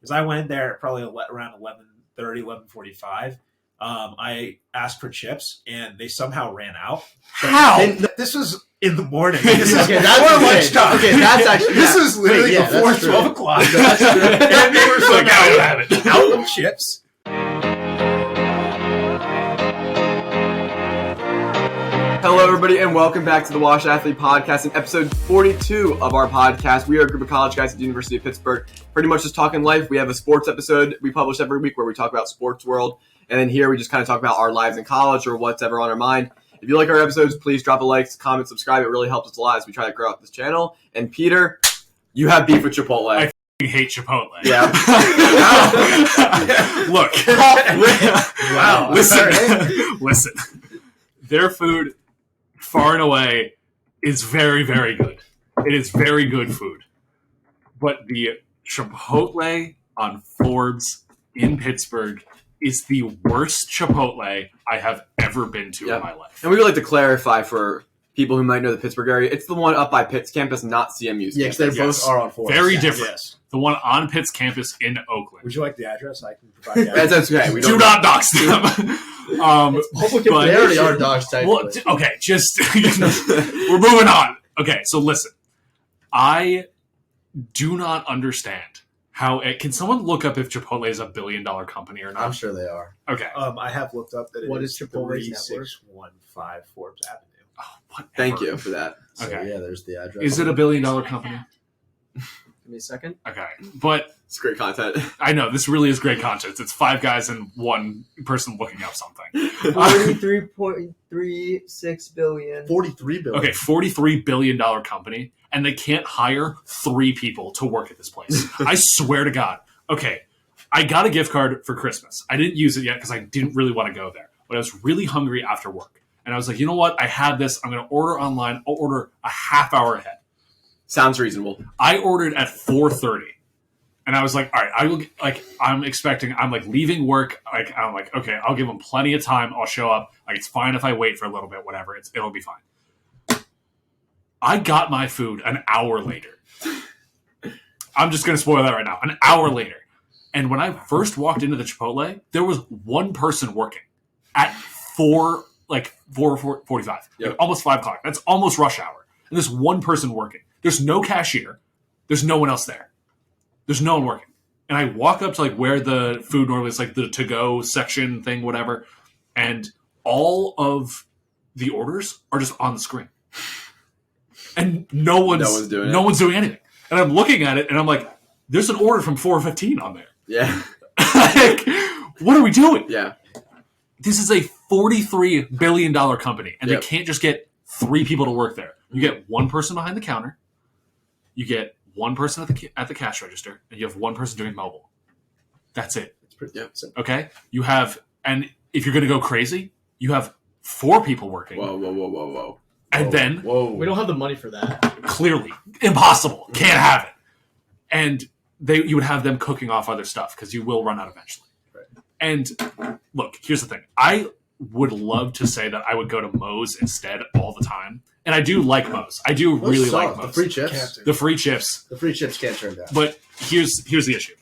because I went there probably around 11:30, 11:45. I asked for chips, and they somehow ran out. How? This was in the morning. Okay, that's lunchtime. Okay, that's actually This is literally before 12 o'clock. That's true. And they were somehow out of chips. Hello, everybody, and welcome back to the Wash Athlete Podcast. In episode 42 of our podcast, we are a group of college guys at the University of Pittsburgh, pretty much just talking life. We have a sports episode we publish every week where we talk about sports world, and then here we just kind of talk about our lives in college or what's ever on our mind. If you like our episodes, please drop a like, comment, subscribe. It really helps us a lot as we try to grow up this channel. And Peter, you have beef with Chipotle. I hate Chipotle. Yeah. Look. Wow. Listen. Their food, far and away, is very, very good. It is very good food. But the Chipotle on Forbes in Pittsburgh is the worst Chipotle I have ever been to in my life. And we would like to clarify for people who might know the Pittsburgh area, it's the one up by Pitt's campus, not CMU's Yes, campus. they both are on Forbes. Very different. Yes. The one on Pitt's campus in Oakland. Would you like the address? I can provide the address. That's okay. We Do don't not dox them. They already are dogs, Well, technically. okay, just we're moving on. Okay, so listen, I do not understand how can someone look up if Chipotle is a $1 billion company or not? I'm sure they are. Okay, I have looked up that What it is is Chipotle's network? 3615 Forbes Avenue. whatever. Thank you for that. So, Okay. yeah, there's the address. Is it a $1 billion company? Give me a second. Okay, but It's great content. I know this really is great content. It's five guys and one person looking up something. 43.36 billion. 43 billion. Okay, $43 billion company, and they can't hire 3 people to work at this place. I swear to God. Okay, I got a gift card for Christmas. I didn't use it yet because I didn't really want to go there. But I was really hungry after work. And I was like, you know what? I have this. I'm going to order online. I'll order a half hour ahead. Sounds reasonable. I ordered at 4:30. And I was like, all right, I will, I'm leaving work. I'm like, okay, I'll give them plenty of time. I'll show up. Like, it's fine if I wait for a little bit, whatever. It'll be fine. I got my food an hour later. I'm just going to spoil that right now. An hour later. And when I first walked into the Chipotle, there was one person working at 4:45, Yep. almost 5 o'clock. That's almost rush hour. And there's one person working. There's no cashier. There's no one else there. There's no one working. And I walk up to where the food normally is, the to-go section thing, whatever. And all of the orders are just on the screen. And no one's doing anything. And I'm looking at it and I'm like, there's an order from 4:15 on there. Yeah. What are we doing? Yeah. This is a $43 billion company, and Yep. they can't just get 3 people to work there. You get one person behind the counter, you get one person at the cash register, and you have one person doing mobile. That's it. It's pretty simple. Okay? You have, and if you're going to go crazy, you have 4 people working. Whoa. And then, Whoa. We don't have the money for that. clearly, impossible. Can't have it. And you would have them cooking off other stuff because you will run out eventually. Right. And look, here's the thing. I would love to say that I would go to Moe's instead all the time. And I do like Moe's. I do Those really suck. like Moe's. The free chips. The free chips. The free chips can't turn down. But here's the issue.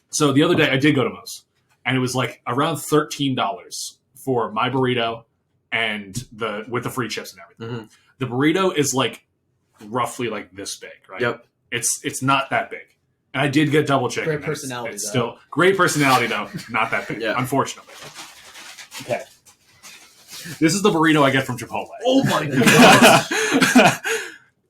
So the other day I did go to Moe's, and it was around $13 for my burrito and with the free chips and everything. Mhm. The burrito is roughly this big, right? Yep. It's not that big. And I did get double chicken. Great personality, It's though. still great personality though, not that big, Yeah. unfortunately. Okay. This is the burrito I get from Chipotle. Oh my god.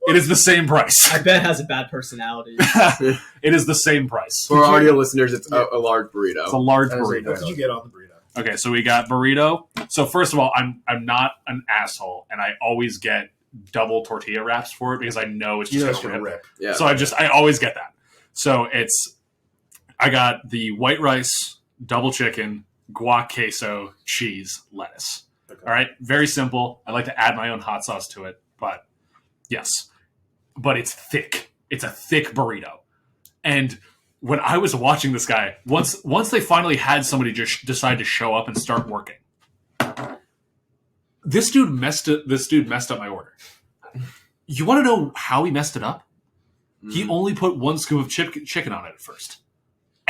It is the same price. I bet it has a bad personality. It is the same price. For our audio listeners, it's a large burrito. It's a large That is burrito. What did you get on the burrito? Okay, so we got burrito. So first of all, I'm not an asshole, and I always get double tortilla wraps for it because I know it's You just know it's going to gonna rip. rip. Yeah. So I always get that. So I got the white rice, double chicken, guac queso, cheese, lettuce. Okay. All right, very simple. I like to add my own hot sauce to it, but yes. But it's thick. It's a thick burrito. And when I was watching this guy, once they finally had somebody just decide to show up and start working, this dude messed up my order. You want to know how he messed it up? He only put 1 scoop of chicken on it at first.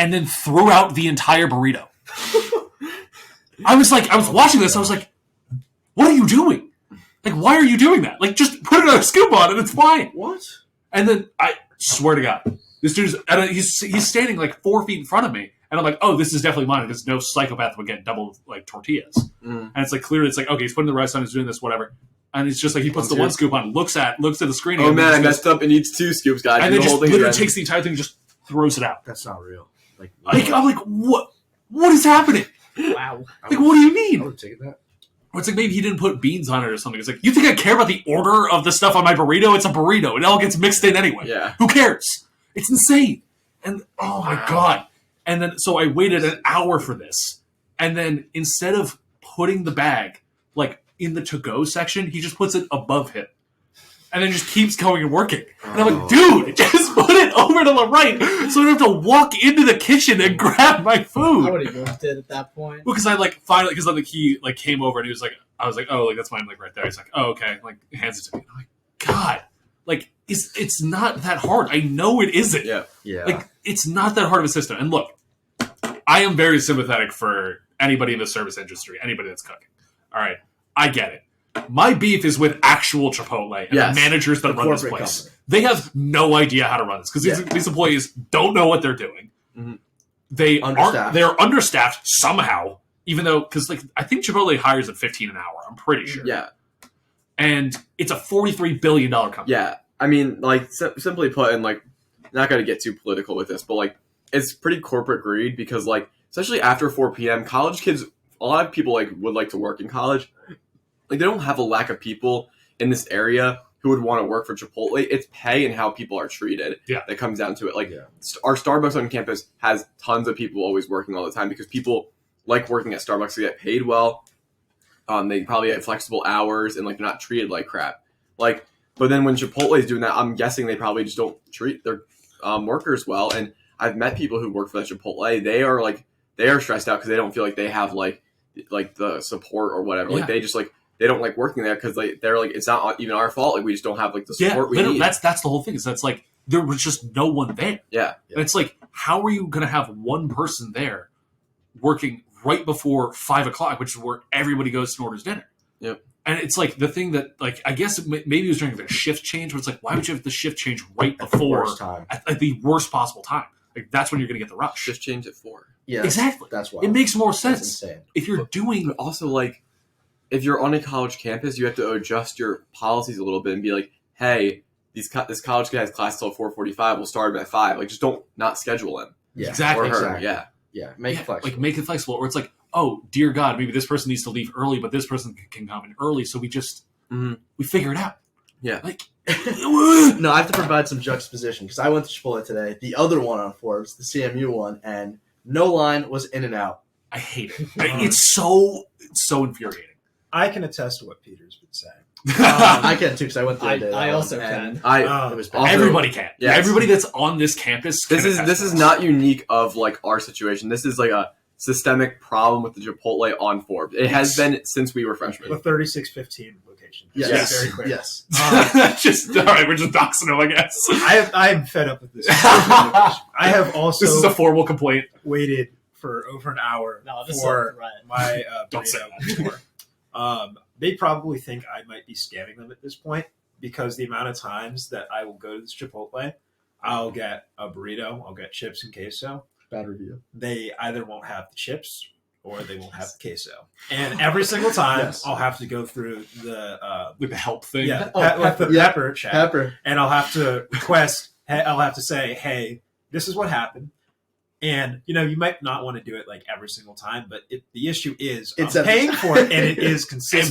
and then threw out the entire burrito. I was watching this. I was like, what are you doing? Like, why are you doing that? Like, just put another scoop on and it's fine. What? And then I swear to God, this dude's he's standing like 4 feet in front of me, and I'm like, oh, this is definitely mine because no psychopath would get double like tortillas. And it's like clearly, it's like okay, he's putting the rice on, he's doing this, whatever. And it's just like he puts the one scoop on, looks at the screen. Oh man, I messed up and eats 2 scoops, guys. And then just literally takes the entire thing and just throws it out. That's not real. Like I'm like, what is happening? Wow. Like, what do you I mean? would take that. Or it's like maybe he didn't put beans on it or something. It's like, you think I care about the order of the stuff on my burrito? It's a burrito. It all gets mixed in anyway. Yeah. Who cares? It's insane. And oh my God. And then so I waited an hour for this. And then instead of putting the bag like in the to-go section, he just puts it above him. And then just keeps going and working. And I'm like, dude, just put it over to the right so I don't have to walk into the kitchen and grab my food. I would have moved it at that point. Well, because I like finally, because like he like came over and he was like, I was like, oh, like that's mine, like right there. He's like, oh, okay, like hands it to me. And I'm like, God, like it's not that hard. I know it isn't. Yeah. Like it's not that hard of a system. And look, I am very sympathetic for anybody in the service industry, anybody that's cooking. All right, I get it. My beef is with actual Chipotle and the managers that run this place. Company. They have no idea how to run this because these employees don't know what they're doing. Mm-hmm. They're understaffed somehow, even though because like I think Chipotle hires at $15 an hour. I'm pretty sure. Yeah. And it's a $43 billion company. Yeah. I mean, like simply put, and like not going to get too political with this, but like it's pretty corporate greed because like especially after 4 p.m. college kids, a lot of people like would like to work in college. Like, they don't have a lack of people in this area who would want to work for Chipotle. It's pay and how people are treated that comes down to it. Like, our Starbucks on campus has tons of people always working all the time because people like working at Starbucks to get paid well. They probably get flexible hours and, like, they're not treated like crap. Like, but then when Chipotle is doing that, I'm guessing they probably just don't treat their workers well. And I've met people who work for that Chipotle. They are stressed out because they don't feel like they have, like the support or whatever. Like, they just, like, they don't like working there because they're like, it's not even our fault. Like, we just don't have like the support we need. That's the whole thing. Is that's like there was just no one there. Yeah. And it's like, how are you going to have one person there working right before 5 o'clock, which is where everybody goes and orders dinner? Yep. And it's like the thing that like I guess maybe it was during the shift change, but it's like, why would you have the shift change right before at the worst possible time? Like that's when you're going to get the rush. Shift change at 4. Yeah. Exactly. That's why it makes more sense. That's insane. If you're doing, but also like. If you're on a college campus, you have to adjust your policies a little bit and be like, hey, this college kid has class till 4:45. We'll start him at 5. Like, just don't not schedule him. Yeah. Exactly. Or her. Exactly. Yeah. Make it flexible. Like, make it flexible. Or it's like, oh, dear God, maybe this person needs to leave early, but this person can come in early. So we just, we figure it out. Yeah. Like, no, I have to provide some juxtaposition because I went to Chipotle today, the other one on Forbes, the CMU one, and no line was in and out. I hate it. It's so infuriating. I can attest to what Peter's been saying. I can too because I went the other day. I also can. It was bad. Everybody can. Yeah, everybody that's on this campus. This is not unique of like our situation. This is like a systemic problem with the Chipotle on Forbes. It has been since we were freshmen. The 3615 location. Yes. Very clear. Yes. Just all right. We're just doxing him, I guess. I'm fed up with this. I have also. This is a formal complaint. Waited for over an hour for my burrito before. They probably think I might be scamming them at this point because the amount of times that I will go to this Chipotle, I'll get a burrito, I'll get chips and queso. Bad review. They either won't have the chips or they won't have the queso. And every single time I'll have to go through the help thing. Yeah, with the pepper chat. Pepper. And I'll have to request, I'll have to say, hey, this is what happened. And, you know, you might not want to do it like every single time, but the issue is I'm paying for it, and it is consistent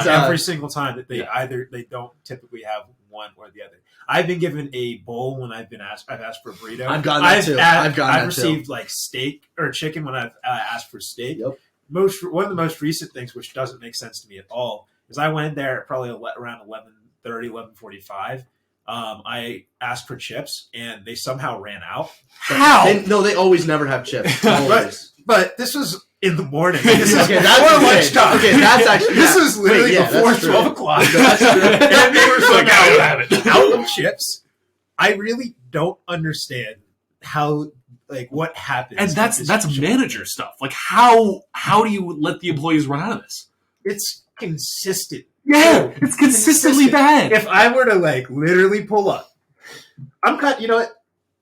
every single time that they don't typically have one or the other. I've been given a bowl when I've asked for a burrito. I've gotten that too. I've received like steak or chicken when I've asked for steak. Yep. One of the most recent things, which doesn't make sense to me at all, is I went in there at probably around 11:30, 11:45. I asked for chips, and they somehow ran out. How? They always never have chips. Always. But this was in the morning. This is okay, before lunchtime. Okay, that's actually... This is literally before 12 o'clock. That's true. And they were somehow out of chips. I really don't understand how like what happens. And at this that's Chipotle. manager stuff. Like how do you let the employees run out of this? It's consistent. Yeah, it's consistently bad. If I were to like literally pull up, you know what?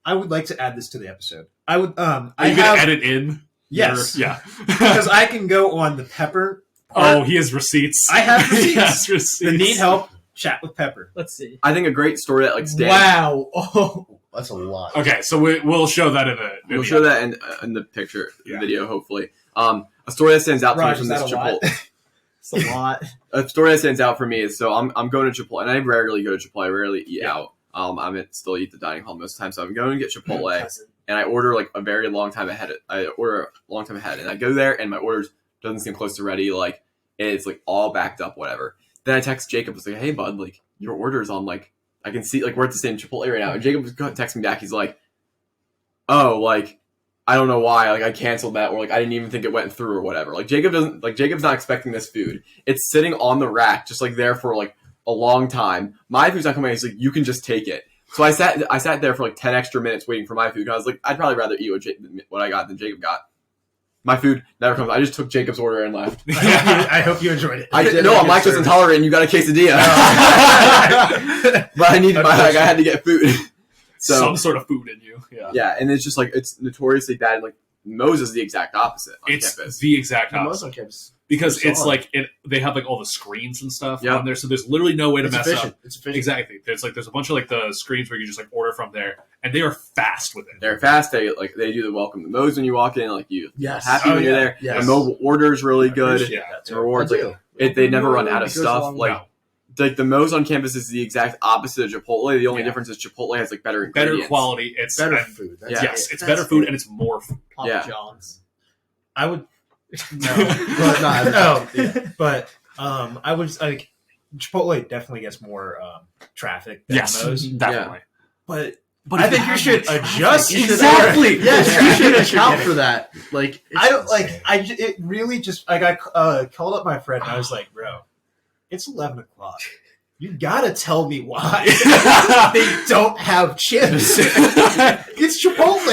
I would like to add this to the episode. I would. Are you gonna edit in? Yes. Yeah. Because I can go on the Pepper. Oh, he has receipts. I have receipts. He has receipts. The need help. Chat with Pepper. Let's see. I think a great story that like stands. Wow. Oh. That's a lot. Okay, so we'll show that in the. We'll show that in the picture, the video, hopefully. A story that stands out to me from this Chipotle. It's a lot. A story that stands out for me is I'm going to Chipotle, and I rarely go to Chipotle. I rarely eat out. I still eat the dining hall most of the time, so I'm going to get Chipotle, and I order like a very long time ahead. I order a long time ahead, and I go there, and my orders doesn't seem close to ready. Like it's like all backed up, whatever. Then I text Jacob, I was like, "Hey, bud, like your order's on like I can see like we're at the same Chipotle right now." And Jacob texts me back. He's like, "Oh, like I don't know why. Like I canceled that, or like I didn't even think it went through, or whatever." Like Jacob's not expecting this food. It's sitting on the rack, just like there for like a long time. My food's not coming. He's like, "You can just take it." So I sat there for like 10 extra minutes waiting for my food. I was like, I'd probably rather eat what I got than Jacob got. My food never comes. I just took Jacob's order and left. I hope you enjoyed it. I did. No, I'm lactose intolerant, and you got a quesadilla. But I had to get food. So some sort of food in you. Yeah, and it's just like it's notoriously bad. And like Moe's is the exact opposite on It's campus. the exact Most opposite. on campus. Because it's solid. like they have like all the screens and stuff Yep. on there, so there's literally no way to It's mess efficient. up. It's efficient. Exactly. There's a bunch of like the screens where you just like order from there, and they are fast with it. They're fast. They do the welcome to Moe's when you walk in. Like you Yes. happy Oh, when you're yeah. there. Yes. The mobile order is really good. Yeah. The rewards, like they never run out of stuff. Like the Moe's on campus is the exact opposite of Chipotle. The only difference is Chipotle has like better ingredients. Better quality. It's better and- food. Yeah. Yes, it's That's better food it. and it's more food. Papa Yeah. John's. I would. No. But not every time. No. But I was like, Chipotle definitely gets more traffic than Yes, Moe's. definitely. But But I if think you have should more traffic- adjust. Exactly. Yes, you should Yes, you're account getting- for that. Like I don't like. It really just. Like I called up my friend and I was like, "Bro, it's 11 o'clock. You gotta tell me why they don't have chips. It's Chipotle."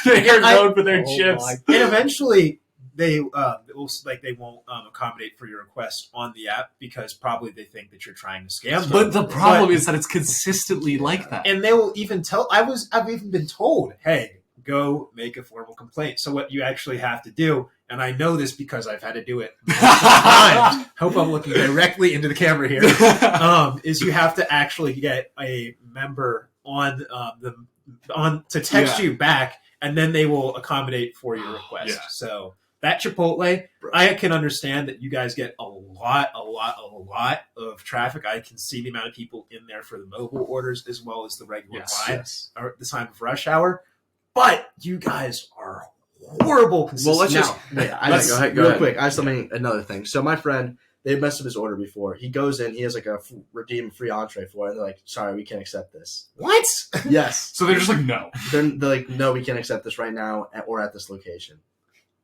They are I- known for their Oh chips. my- And eventually, they won't accommodate for your request on the app because probably they think that you're trying to scam them. But the problem is that it's consistently like that. And they will even tell. I've even been told, "Hey, go make a formal complaint." So what you actually have to do, and I know this because I've had to do it multiple times. Hope I'm looking directly into the camera here. Is you have to actually get a member on to text you back, and then they will accommodate for your request. Yeah. So that Chipotle, I can understand that you guys get a lot of traffic. I can see the amount of people in there for the mobile orders as well as the regular line or at the time of rush hour. But you guys are horrible. Well, let's just Wait, go ahead. real quick. I have another thing. So my friend, they messed up his order before. He goes in, he has like a redeem free entree for it, and they're like, "Sorry, we can't accept this." What? Yes, So they're just like, no. they're like, "No, we can't accept this right now or at this location."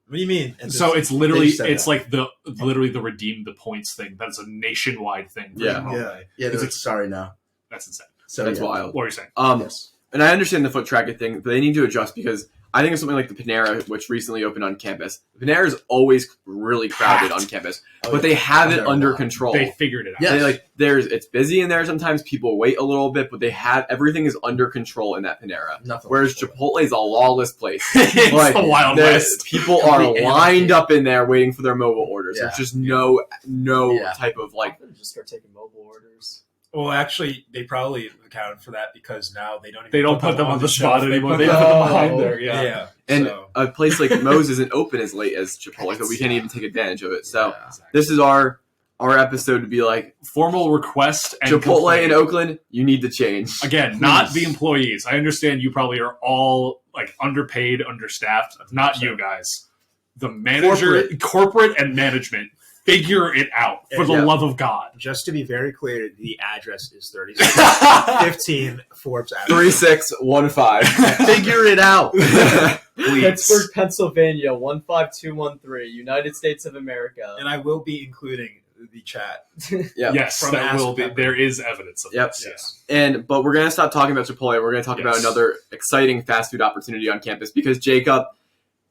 What do you mean? So it's literally, They said it's that. like the redeem the points thing. That's a nationwide thing. for Yeah. Chipotle. Yeah, they're It's like, "Sorry, no." That's insane. So That's yeah. wild. What are you saying? Yes. And I understand the foot traffic thing, but they need to adjust because I think it's something like the Panera, which recently opened on campus. The Panera is always really crowded Packed. on campus, Oh, but yeah. they have I'm it there a under lot. control. They figured it out. Yeah. They it's busy in there sometimes. People wait a little bit, but they have everything is under control in that Panera. Nothing. Whereas Chipotle is a lawless place. It's Like, the Wild there's- West. People are Complete lined anarchy. up in there waiting for their mobile orders. Yeah. There's just no Yeah. type of like. I'm gonna just start taking mobile orders. Well, actually, they probably accounted for that because now they don't. Even They don't put them on the spot shelf. anymore. They They put put them them behind Oh. there. Yeah. Yeah. And So, a place like Moe's isn't open as late as Chipotle, so we can't even take advantage of it. So Yeah. this is our episode to be like Formal request and Chipotle complaint. in Oakland. You need to change. Again, not Please. the employees. I understand you probably are all like underpaid, understaffed. Not you guys. The manager, corporate and management. Figure it out for the Yeah. love of God. just to be very clear, the address is 3615 Forbes Avenue. 3615. Figure it out. Please. Pittsburgh, Pennsylvania, 15213, United States of America. And I will be including the chat. Yep. Yes, From that will Ask be. Pepper. There is evidence of Yep. this. Yes. But we're gonna stop talking about Chipotle. We're gonna talk about Yes. another exciting fast food opportunity on campus because Jacob,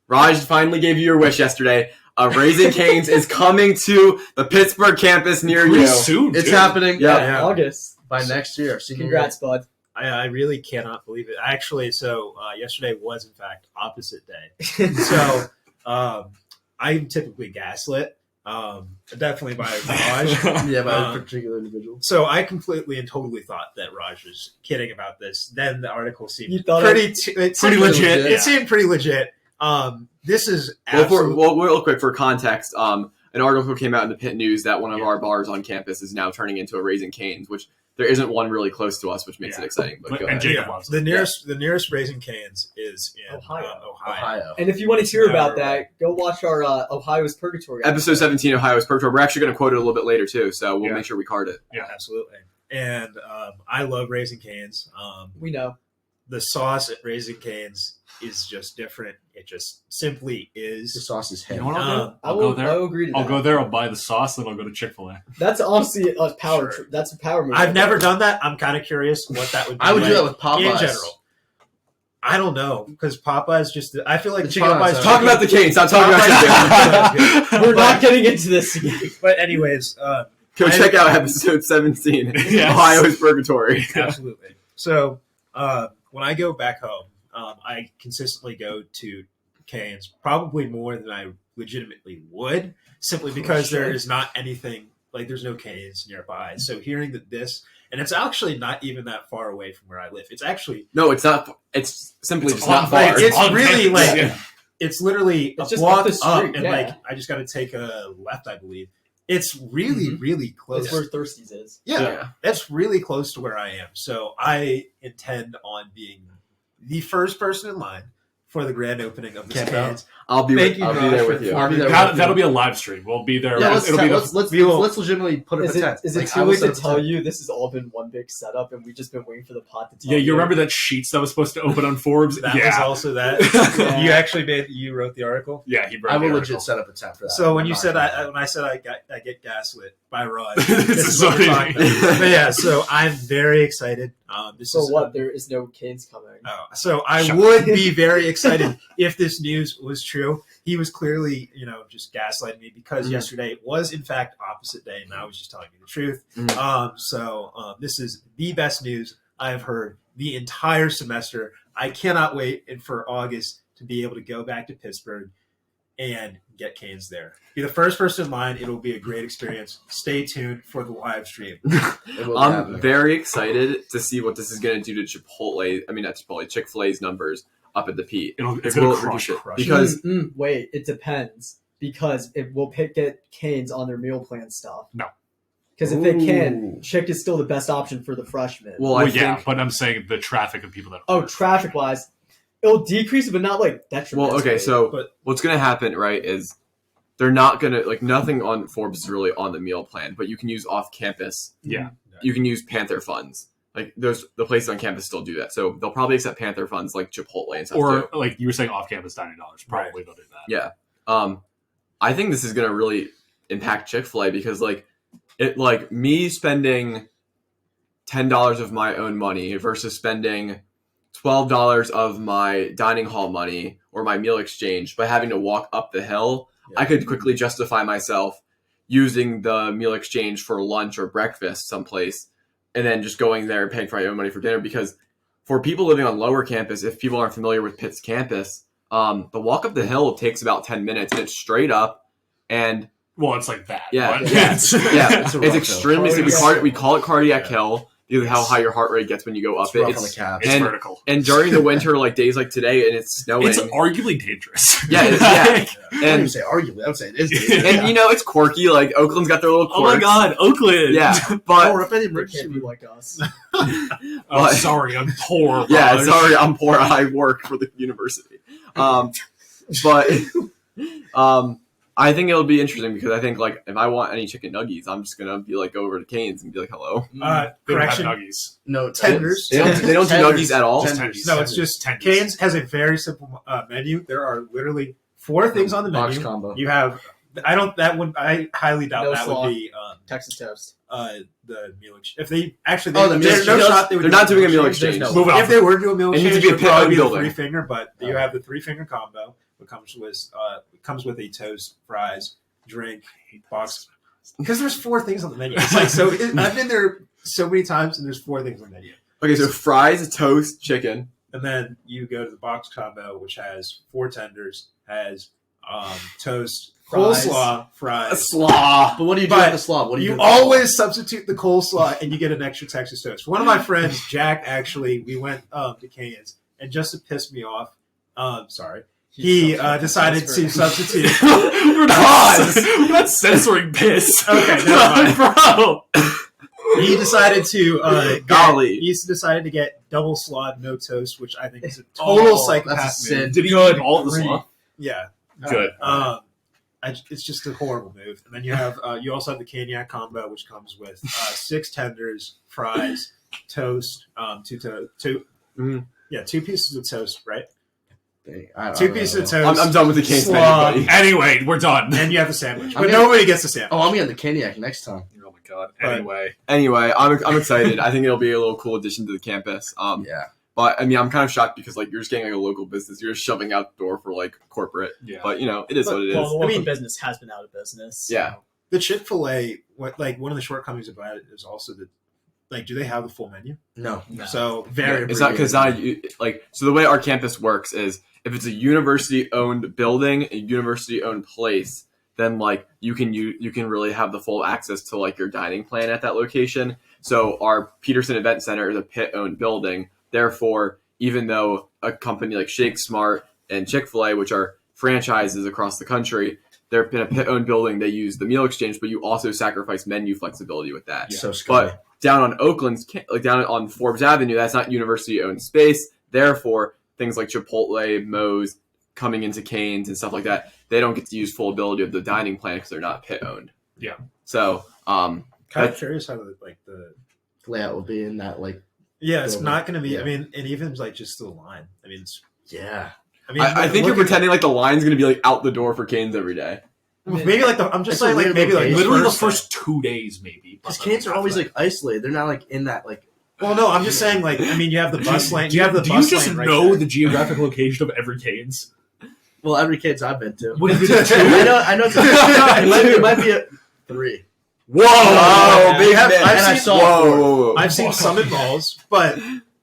Raj finally gave you your wish yesterday. Raising Cane's is coming to the Pittsburgh campus near Pretty you. soon. It's too. happening Yeah. August. by next year. Senior Congrats, bud. I really cannot believe it. Actually, so yesterday was in fact opposite day. So I'm typically gaslit, definitely by Raj. year. Yeah, by a particular individual. So I completely and totally thought that Raj was kidding about this. Then the article You seemed thought pretty Pretty legit. It seemed pretty legit. This is Well, absolutely real quick for context, an article came out in the Pitt News that one of our bars on campus is now turning into a Raising Cane's, which there isn't one really close to us, which makes it exciting. But go And ahead. Jacob loves it. the nearest Raising Cane's is in Ohio. Ohio. And if you want to hear It's about never- that, go watch our Ohio's Purgatory Episode 17, Ohio's Purgatory. We're actually going to quote it a little bit later, too, so we'll Yeah. make sure we card it. Yeah, absolutely. And I love Raising Cane's. We know. The sauce at Raising Cane's is just different. It just simply The is. sauce is You know heavy. what I'll do? I I'll will go there. I will agree to I'll that. go there. I'll buy the sauce, then I'll go to Chick-fil-A. That's honestly a power. Sure. That's a power move. I've never done that. I'm kind of curious what that would be. I would like do that with Popeyes. in general. I don't know because Popeyes just. I feel like The chicken Popeyes. outside. Talk about the Canes. Stop talking about chicken. We're not getting into this again. But anyways, Go check out episode 17, Yes. Ohio's Purgatory. absolutely. So when I go back home, I consistently go to Cane's, probably more than I legitimately would, simply because there is not anything like there's no Cane's nearby. So hearing that this, and it's actually not even that far away from where I live. It's actually No, it's not. It's simply It's just not on- far. like, it's on really campus, like yeah. it's literally It's a just block up the street, and yeah. like I just got to take a left, I believe. It's really, really close. That's where Thirsties is. Yeah, that's really close to where I am. So I intend on being the first person in line for the grand opening of this Camp Cane's. I'll be Thank you, I'll be Josh, there for with you. I'll be there. That'll be a live stream. We'll be there. Yeah, It'll be the let's legitimately put it Is in it, a tent. is it Like, too I will late set to up a tell tent. you this has all been one big setup and we've just been waiting for the pot to tell Yeah, you remember that sheets that was supposed to open on Forbes? That was Yeah. also that. Yeah. You actually you wrote the article. Yeah, he wrote I will the legit article. set up a tent for that. So when you I'm said not when I said I get gaslit by Rod, This this is is what we're talking funny. about. But yeah, so I'm very excited. This So is what? There is no Cane's coming. So I Shut would be very excited if this news was true. He was clearly, just gaslighting me because Mhm. yesterday was in fact opposite day, and I was just telling you the truth. Mhm. So this is the best news I have heard the entire semester. I cannot wait for August to be able to go back to Pittsburgh and get Cane's there. Be the first person in line. It'll be a great experience. Stay tuned for the live stream. It will be I'm happening. very excited to see what this is going to do to Chipotle. I mean, not Chipotle, Chick-fil-A's numbers up at the Pete. It's Will going it to reduce crush. it? Because Wait, it depends because it will get Cane's on their meal plan stuff. No. Because if they Ooh. can, Chick is still the best option for the freshmen. well, Well, I yeah, think. but I'm saying the traffic of people that. Oh, traffic wise, it'll decrease, but not like detrimentally. Well, okay, so But- what's going to happen, right, is they're not going to, nothing on Forbes is really on the meal plan, but you can use off campus. Yeah. You can use Panther funds. Like, the places on campus still do that. So they'll probably accept Panther funds like Chipotle and stuff, Or too. like you were saying, off-campus $90. Probably they'll do that. Yeah. I think this is going to really impact Chick-fil-A because, me spending $10 of my own money versus spending $12 of my dining hall money or my meal exchange by having to walk up the hill, I could quickly justify myself using the meal exchange for lunch or breakfast someplace and then just going there and paying for my own money for dinner. Because for people living on lower campus, if people aren't familiar with Pitt's campus, the walk up the hill takes about 10 minutes and it's straight up and Well, it's like that. Yeah. but Yeah. it's- yeah, It's a it's rough extremely. hill. We call it cardiac Yeah. hill because of how high your heart rate gets when you go up It's it. rough on the calves. It's And- vertical. And during the winter, like days like today, and it's snowing. It's arguably dangerous. Yeah, yeah. I wouldn't and say arguably. I would say it is. and it's quirky. Like Oakland's got their little quirks. Oh my God, Oakland! Yeah, Oh, but or if any They emergency can't be like us. Oh, But- sorry, I'm poor. yeah, Raj. sorry, I'm poor. I work for the university. But I think it'll be interesting because I think if I want any chicken nuggies, I'm just gonna be go over to Cane's and be like, hello. They don't have correction. nuggies. No Tenders. They don't do nuggies at all? Tenders. No, it's just Tenders. Cane's has a very simple menu. There are literally 4 things on the Box menu. combo. You have I highly doubt No that slaw. would be Texas toast. the meal exchange. If they actually, Oh, the meal there's no exchange. shot they would They're do not doing a meal exchange. exchange. Moving on. If they were to do a meal It needs exchange, to be a it would probably pit-owned be the building. 3-finger, but you have the 3-finger combo. It comes with a toast, fries, drink, box. Because there's 4 things on the menu. It's like I've been there so many times, and there's 4 things on the menu. Okay, so fries, toast, chicken. And then you go to the box combo, which has 4 tenders, has toast, Fries. coleslaw, fries. Slaw. But what do you do But with the slaw? What do you You do? always substitute the coleslaw, and you get an extra Texas toast. One of my friends, Jack, actually, we went to Cane's, and just to piss me off, he decided to substitute. We're not censoring piss. Okay, never mind. Bro. He decided to Golly. he decided to get double slawed, no toast, which I think is a total psychopath that's a move. sin. Did he eat all the slaw? Yeah, Good. it's just a horrible move. And then you have you also have the cognac combo, which comes with 6 tenders, fries, toast, 2 pieces of toast, right? I don't 2 know. pieces of toast. I'm done with the Cane's menu, slaw, buddy. Anyway, we're done. and you have the sandwich, I'm but gonna- nobody gets the sandwich. Oh, I'm getting the cognac next time. Oh my god. But- Anyway, I'm excited. I think it'll be a little cool addition to the campus. Yeah. But I mean, I'm kind of shocked because like you're just getting like a local business. You're just shoving out the door for like corporate. yeah. But you know, it is what it is. Well, the local I mean- business has been out of business. Yeah. The Chipotle, one of the shortcomings about it is also that, like, do they have the full menu? No. No. So very. It's not because like so the way our campus works is if it's a university owned building, a university owned place, then like you can really have the full access to like your dining plan at that location. So our Peterson Event Center is a Pitt owned building. Therefore, even though a company like Shake Smart and Chick-fil-A, which are franchises across the country, they're in a Pitt owned building, they use the meal exchange, but you also sacrifice menu flexibility with that. So scary. But down on Oakland's, like down on Forbes Avenue, that's not university-owned space. Therefore, things like Chipotle, Moe's, coming into Cane's and stuff like that, they don't get to use full ability of the dining plan because they're not Pitt-owned. Yeah. So, Kind of curious how the layout will be in that like. yeah, it's building. not going to be. Yeah. I mean, and even like just the line. I mean, Yeah. I think you're pretending like the line's going to be like out the door for Cane's every day. maybe like I'm just It's a saying like weird maybe like location. Literally the first first 2 days, maybe. Because Cane's are always like isolated. They're not like in that like. Well, no, I'm just saying like I mean you have the bus lane. Do You have the do bus you just lane right know there. the geographic location of every Cane's? Well, every Cane's I've been to. What is it? I know. It's it might be a 3. Whoa! Oh, big have- man. I've And I seen- saw Whoa. I've seen some in malls, but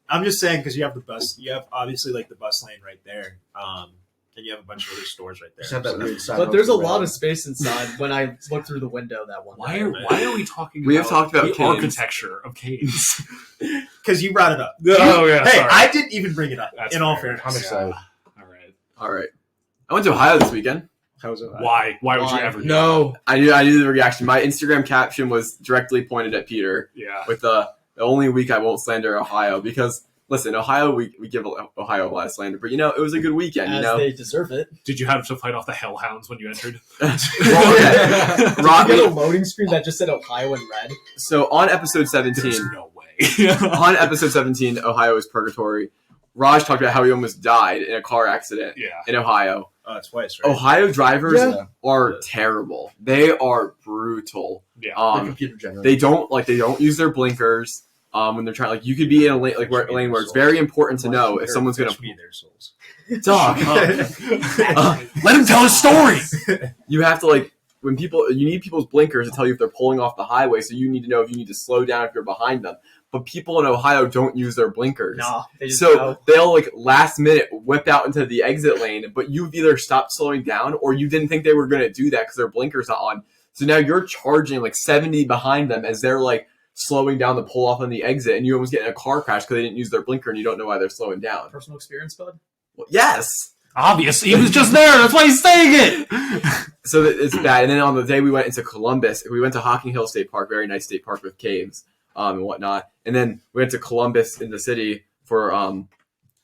I'm just saying because you have the bus. You have obviously like the bus lane right there, and you have a bunch of other stores right there. Just have that So- weird side But there's a over lot the of space inside when I looked through the window that one Why day. are we talking We about have talked about the Cane's. architecture of Cane's? because you brought it up. Oh, yeah, Hey, sorry. I didn't even bring it up. That's in all fair. fairness, I'm excited. All right. All right. I went to Ohio this weekend. how was it? Why? Why would you Why? ever? do No. I knew the reaction. My Instagram caption was directly pointed at Peter that? Yeah. with the only week I won't slander Ohio because listen, Ohio we give Ohio a lot of slander, but you know it was a good weekend. As You know, they deserve it. Did you have to fight off the hellhounds when you entered? Well, Did Rob- you get a loading screen that just said Ohio in red? so on episode 17, There's no way. on episode 17, Ohio is purgatory. Raj talked about how he almost died in a car accident Yeah. in Ohio. Twice, right? Ohio drivers Yeah. are terrible. They are brutal. Yeah. The computer generated. They don't use their blinkers when they're trying. Like you could be in a lane lane where it's very important to know if someone's gonna be their souls. dog. Let him tell his story. You have to you need people's blinkers to tell you if they're pulling off the highway. So you need to know if you need to slow down if you're behind them. But people in Ohio don't use their blinkers. Nah, they just So go. they'll last minute whip out into the exit lane, but you've either stopped slowing down or you didn't think they were going to do that because their blinkers not on. So now you're charging 70 behind them as they're slowing down to pull off on the exit, and you almost get in a car crash because they didn't use their blinker, and you don't know why they're slowing down. Personal experience, bud? Well, yes. Obvious. He was just there. That's why he's saying it. So it's bad. And then on the day we went into Columbus, we went to Hocking Hill State Park, very nice state park with caves and whatnot. And then we went to Columbus in the city for a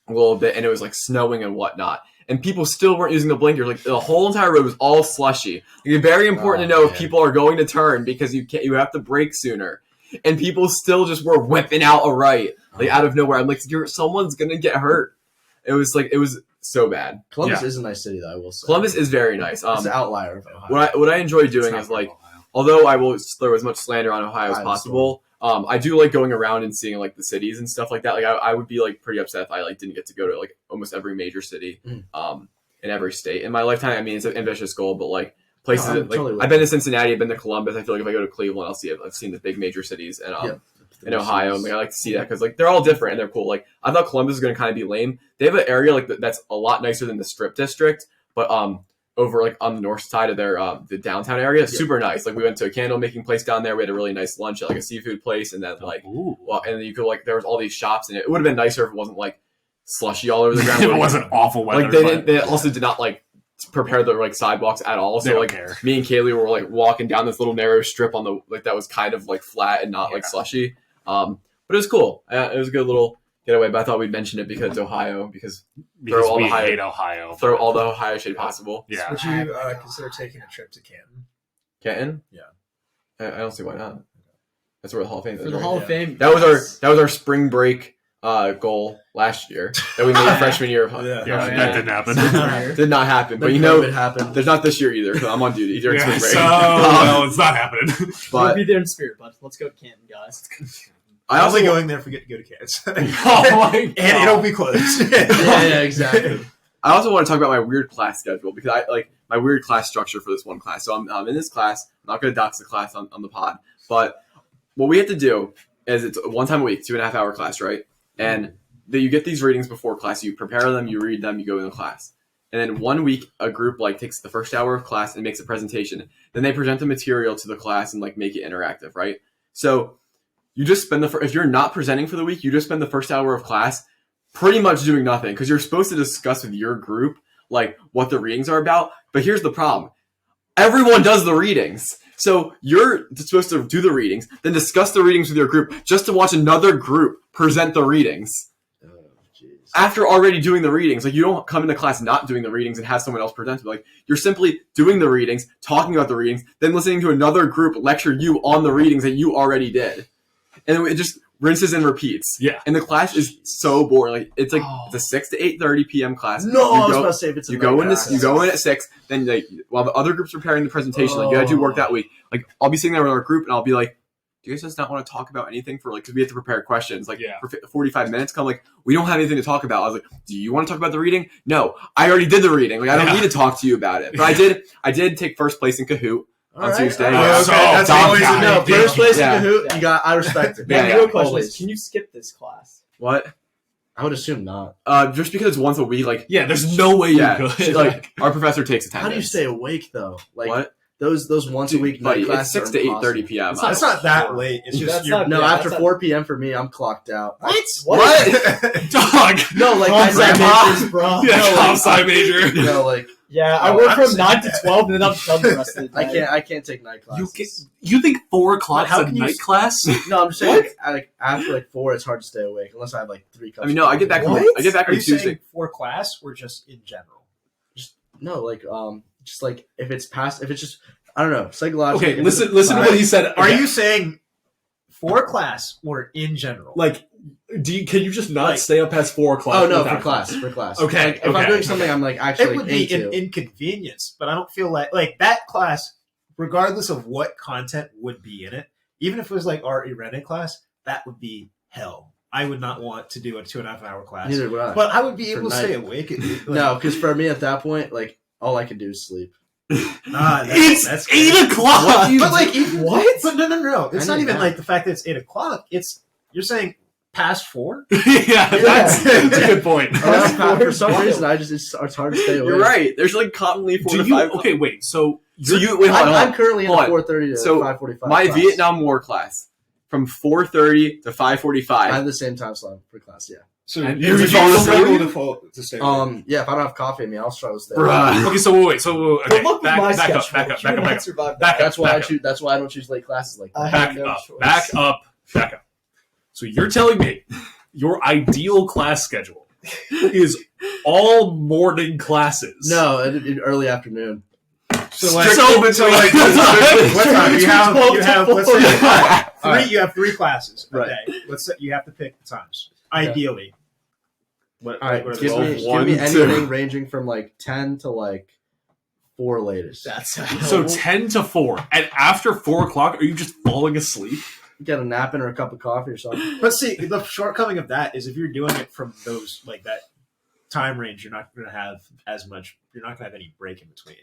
little bit, and it was snowing and whatnot. And people still weren't using the blinkers. The whole entire road was all slushy. It's very important to know if people are going to turn because you have to brake sooner. And people still just were whipping out a right, out of nowhere. I'm someone's gonna get hurt. It was so bad. Columbus is a nice city, though. I will say. Columbus is very nice. It's an outlier of Ohio. What I enjoy doing is like, although I will throw as much slander on Ohio as possible, I do like going around and seeing like the cities and stuff like that. Like I would be like pretty upset if I like didn't get to go to like almost every major city, in every state in my lifetime. I mean, it's an ambitious goal, but like places I've been to Cincinnati, I've been to Columbus. I feel like if I go to Cleveland, I've seen the big major cities and in Ohio. And, like I like to see that because like they're all different and they're cool. Like I thought Columbus was going to kind of be lame. They have an area like that's a lot nicer than the Strip District, but over like on the north side of their the downtown area, super nice. Like we went to a candle making place down there. We had a really nice lunch at like a seafood place, and then like and then you could like there was all these shops, and it would have been nicer if it wasn't like slushy all over the ground. If it wasn't awful weather. Like they also did not like prepare the like sidewalks at all. So like me and Kaylee were like walking down this little narrow strip on the like that was kind of like flat and not like slushy. But it was cool. It was a good little getaway. But I thought we'd mention it because Ohio because throw all the Ohio shade possible. Yeah. Would you consider taking a trip to Canton? Canton? Yeah. I don't see why not. That's where the Hall of Fame is. For the Hall of Fame. That was our spring break goal last year that we made freshman year. That didn't happen. Did not happen. But you know, it happened. There's not this year either because I'm on duty. Either spring break. So well, it's not happening. We'll be there in spirit, bud. Let's go to Canton, guys. I'm also going there if we get to go to Canton. Oh my God. And it'll be closed. yeah, exactly. I also want to talk about my weird class schedule because I like my weird class structure for this one class. So I'm in this class. I'm not going to dox the class on the pod, but what we have to do is it's one time a week, 2.5 hour class, right? And you get these readings before class. You prepare them, you read them, you go in the class. And then 1 week, a group like takes the first hour of class and makes a presentation. Then they present the material to the class and like make it interactive, right? So you just spend if you're not presenting for the week, you just spend the first hour of class pretty much doing nothing because you're supposed to discuss with your group like what the readings are about. But here's the problem. Everyone does the readings. So you're supposed to do the readings, then discuss the readings with your group just to watch another group present the readings. Oh, after already doing the readings. Like you don't come into class not doing the readings and have someone else present it. Like you're simply doing the readings, talking about the readings, then listening to another group lecture you on the readings that you already did. And it just rinses and repeats. Yeah. And the class is so boring. Like it's it's a 6 to 8:30 p.m. class. No, I was about to say if it's you go in at 6, then like while the other group's preparing the presentation, like you gotta do work that week. Like I'll be sitting there with our group and I'll be like, do you guys just not want to talk about anything for like because we have to prepare questions for 45 minutes? Come like we don't have anything to talk about. I was like, do you want to talk about the reading? No, I already did the reading. Like I don't need to talk to you about it. But I did take first place in Kahoot. On Tuesday. That's always first place in Kahoot. I respect it. Real question is, can you skip this class? What? I would assume not. Just because it's once a week, like there's no way you could. Like our professor takes attendance. How do you stay awake though? Like what? Those once a week night classes. It's 6 to 8:30 p.m. It's not that late. It's just after 4 p.m. for me, I'm clocked out. What? Dog. No, like majors, bro. Yeah, comp-sci major. No, like. Yeah, I work from 9 to 12, and then I'm done the rest of the day. I can't take night classes. You think 4 o'clock is a night class? No, I'm just saying. After 4, it's hard to stay awake unless I have 3 cups. I mean, no, I get back on Tuesday. Saying for class or just in general? Just if it's just I don't know psychologically. Okay, listen to what he said. Are you saying for class or in general? Like. Can you just not stay up past 4 o'clock? Oh no, for class. Okay. If I'm doing something, I'm actually. It would be an inconvenience, but I don't feel like that class, regardless of what content would be in it, even if it was our Irene class, that would be hell. I would not want to do a 2.5 hour class. Neither would I. But I would be able to stay awake. No, because for me at that point, all I can do is sleep. It's 8 o'clock. What? But no. It's not even the fact that it's 8 o'clock. You're saying. Past 4? Yeah, that's a good point. For some reason, it's hard to stay awake. You're right. There's commonly 4 to 5. Okay, wait. So I'm currently in 4:30 to 5:45. My class. Vietnam War class from 4:30 to 5:45. I have the same time slot for class. Yeah. So you're to stay awake? Yeah. If I don't have coffee in me, I'll struggle to stay awake. Okay. So wait. Okay. Back up. That's why I don't choose late classes like that. Back up. So you're telling me your ideal class schedule is all morning classes? No, early afternoon. So what time? You have let's say you have 3 classes a day. Let's say you have to pick the times. Ideally. What, All right, what are give the me, One, give me two. anything ranging from like 10 to like 4 latest. That's So 10 to 4. And after 4 o'clock, are you just falling asleep? Get a nap in or a cup of coffee or something. But see, the shortcoming of that is if you're doing it from those like that time range, you're not going to have as much. You're not going to have any break in between.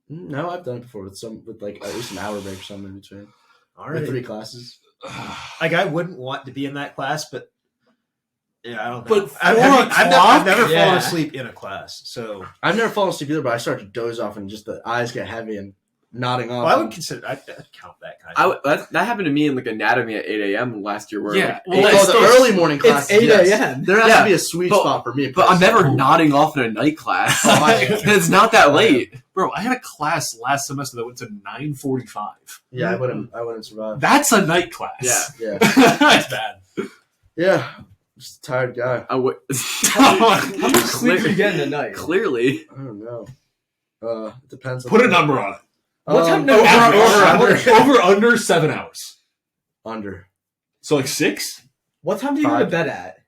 No, I've done it before with like at least an hour break or something in between. All With right. 3 classes. Like I wouldn't want to be in that class, but yeah, I don't know. But I've 4 I've never Yeah. fallen asleep in a class, so I've never fallen asleep either, but I start to doze off and just the eyes get heavy and nodding off. well, I would consider I'd count that kind of. That happened to me in like anatomy at 8 a.m. last year. Where Yeah, like, well, eight- it's the still- early morning It's classes. 8 yes. a.m. There has Yeah, to be a sweet but- spot for me. but I'm never personally. nodding off in a night class. Oh, I- It's not that late. Bro, I had a class last semester that went to 9:45. Yeah, I wouldn't survive. That's a night class. Yeah. Yeah, That's bad. yeah. Just a tired guy. I would. How much sleep do you get in a night? Clearly, I don't know. It depends. On Put a number on it. What time? over, Average. over, Over under 7 hours. under So like 6? What time do you go to 5. bed at?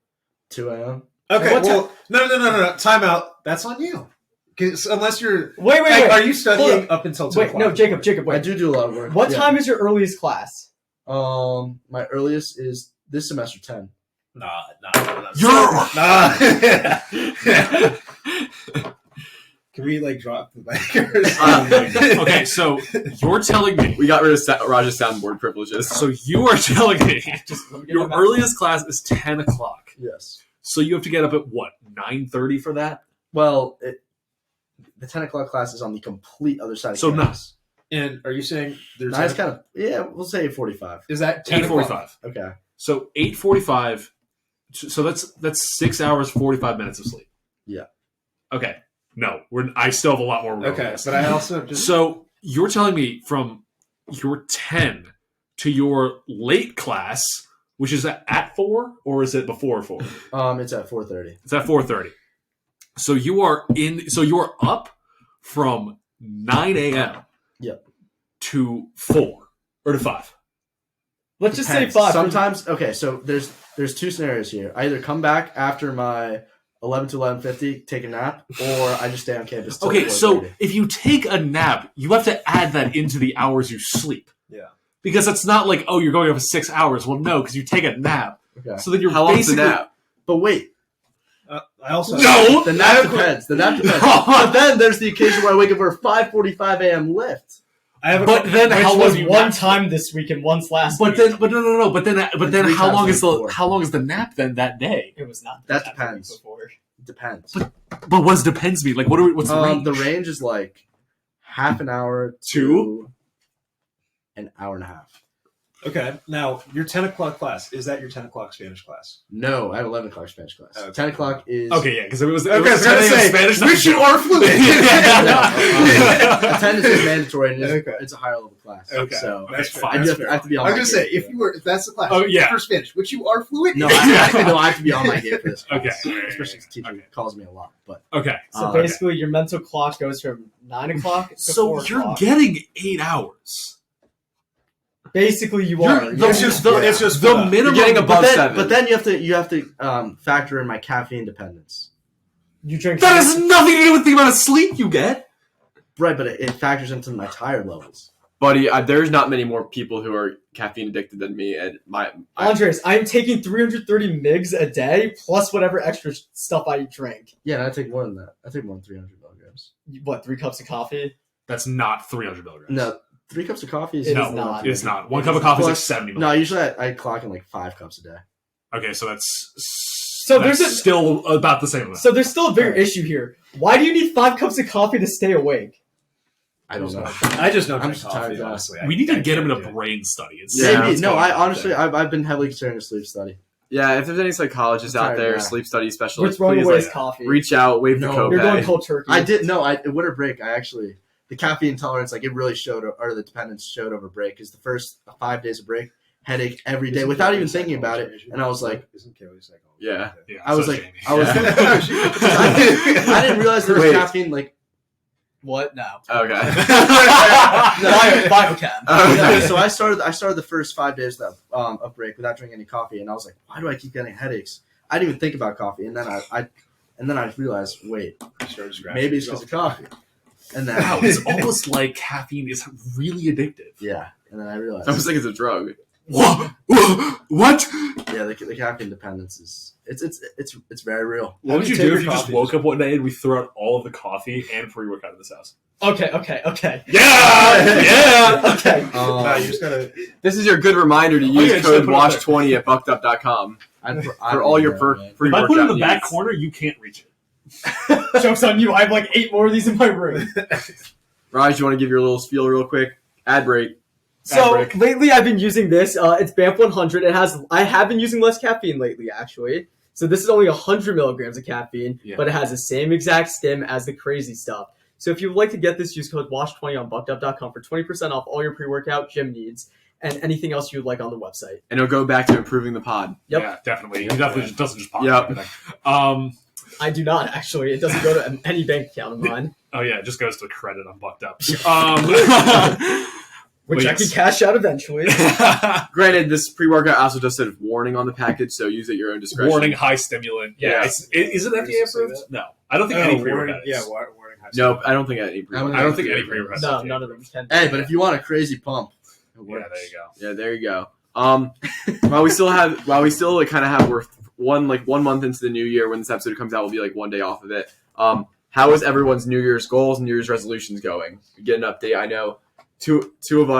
2 a.m. Okay, What well, no. Time out. That's on you. 'Cause unless you're, Wait. are you studying Hold up until 2 Wait, no, o'clock? Jacob, I wait. do a lot of work. What Yeah. time is your earliest class? My earliest is this semester 10. Nah. Can we like drop the mic? Okay, so you're telling me. we got rid of Raj's soundboard privileges. So you are telling me Just let me get your my math. earliest class is 10 o'clock. Yes. So you have to get up at what, 9:30 for that? Well, the 10 o'clock class is on the complete other side of So campus. And are you saying there's Nice kind of, yeah, we'll say 8:45. is that 10 o'clock? 8:45. Okay. So 8:45. So that's 6 hours 45 minutes of sleep. Yeah. Okay. No, I still have a lot more. room. Okay, but I also just So you're telling me from your 10 to your late class, which is at 4, or is it before 4? It's at 4:30. It's at 4:30. So you are up from 9 a.m. Yep. to 4 or to 5. Let's just say Depends. 5. Sometimes, okay, so there's 2 scenarios here. I either come back after my 11 to 11:50, take a nap, or I just stay on campus till Okay, so 4:30. if you take a nap, you have to add that into the hours you sleep. Yeah. Because it's not like, oh, you're going up for 6 hours. Well, no, because you take a nap. Okay. So then you're How long's the basically nap? But wait, I also No! the nap depends. The nap depends. But then there's the occasion where I wake up for a 5:45 a.m. lift. I have a But then Which how was long? one time this week and once last But week. then, but no. But then Three how times long the is week before. how long is the nap then that day? It was not That the week depends. before. It depends. But what does depends mean? Like, what's the range? The range is like half an hour Two? to an hour and a half. Okay, now your 10 o'clock class, is that your 10 o'clock Spanish class? No, I have 11 o'clock Spanish class. Okay. 10 o'clock is Okay, yeah, because it was. Okay, I was gonna say, Spanish. which you are fluent. Attendance is mandatory and Okay. it's a higher level class. Okay. So That's Okay, fair. fine. I have to be on I my was gonna game say, for if that's the class, Oh, yeah. for Spanish, which you are fluent in. No, I have to be on my game for this class. Okay. Especially because teacher Okay. calls me a lot. But Okay, So Okay. basically, your mental clock goes from 9 o'clock to so 4 you're o'clock. getting 8 hours. Basically, you You're- are. the- It's just the- it's just the the minimum. You're getting above then, 7. but then you have to factor in my caffeine dependence. You drink. That has nothing to do with the amount of sleep you get. Right, but it factors into my tired levels. Buddy, there's not many more people who are caffeine addicted than me, and Andres, I'm taking 330 mgs a day plus whatever extra stuff I drink. Yeah, and I take more than that. I take more than 300 milligrams. What, 3 cups of coffee? That's not 300 milligrams. No, 3 cups of coffee is It no, is not. it's not. One cup of coffee is like Plus- 70 No, milligrams. usually I clock in like 5 cups a day. Okay, so that's there's a- still about the same amount. So there's still a bigger issue here. Why do you need 5 cups of coffee to stay awake? I don't know. I just don't I'm drink just coffee, tired, honestly. we need to I get him in can't a do it. brain study. Yeah, Maybe. what's No, going I on honestly, there. I've been heavily considering a sleep study. yeah, if there's any psychologists I'm out tired, there, yeah. sleep study We're specialists, throwing please away like, his coffee. reach out, wave the No. copay. You're going cold turkey. I did no. I winter break. I actually the caffeine intolerance like it really showed, or the dependence showed over break. Because the first 5 days of break, headache every day Isn't without Kelly even thinking about it, psychology? and I was like, Isn't Kelly psychology? Yeah. Yeah, I was so like, Jamie. I was. Yeah. I didn't realize there was Wait. caffeine. Like, What? No. Okay. Biochem. no, so I started the first 5 days of break without drinking any coffee, and I was like, why do I keep getting headaches? I didn't even think about coffee, and then I realized, wait, maybe it's because of coffee. And then Wow, it's almost like caffeine is really addictive. yeah, and then I realized I was like, it's a drug. What? yeah, the caffeine dependence is it's very real. What would you take do your if you just coffee? woke up one day and we threw out all of the coffee and pre-workout in this house? Okay. Yeah! Okay. You just gotta. This is your good reminder to yeah, use just code put it up there. WASH20 at buckedup.com for all your free If I put it in workout the back needs. corner, you can't reach it. Joke's on you. I have like 8 more of these in my room. Raj, you want to give your little spiel real quick? Ad break. So break. lately, I've been using this. It's BAMF 100. I have been using less caffeine lately, actually. So this is only 100 milligrams of caffeine, but it has the same exact stim as the crazy stuff. So if you would like to get this, use code WASH20 on buckedup.com for 20% off all your pre-workout, gym needs, and anything else you'd like on the website. And it'll go back to improving the pod. Yep. Yeah, definitely. He definitely just doesn't just pop Yep. everything. I do not, actually. It doesn't go to any bank account of mine, Oh yeah, it just goes to credit on Bucked Up. which But I can yes. cash out eventually. Granted, this pre-workout also just said warning on the package, so use at your own discretion. Warning, high stimulant. Yeah, is it FDA approved? No, I don't think any pre-workout is. warning. Nope, I don't think any pre-workout. I don't think any pre-workout. No, none of them can. Hey, but if you want a crazy pump, it Yeah, works. there you go. Yeah, there you go. While we still kind of have we're 1 month into the new year when this episode comes out, we'll be like 1 day off of it. How is everyone's New Year's goals and New Year's resolutions going? Get an update. I know three of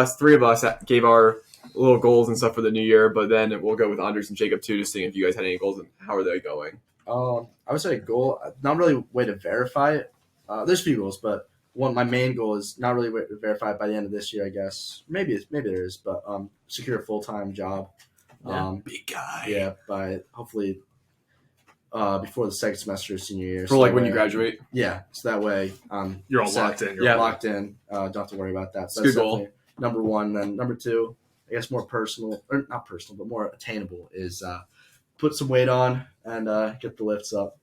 us gave our little goals and stuff for the new year, but then we'll go with Anders and Jacob too, just seeing if you guys had any goals and how are they going. I would say a goal, not really a way to verify it. There's a few goals, but my main goal is not really a way to verify it by the end of this year, I guess. Maybe there is, but secure a full-time job. Big guy. Yeah, by hopefully before the second semester of senior year. For like that when way- you graduate. Yeah, so that way You're all set. locked in. Yeah. Locked in. Don't have to worry about that. So It's a that's good goal. definitely number one. Then number two, I guess more personal, or not personal, but more attainable is put some weight on and get the lifts up.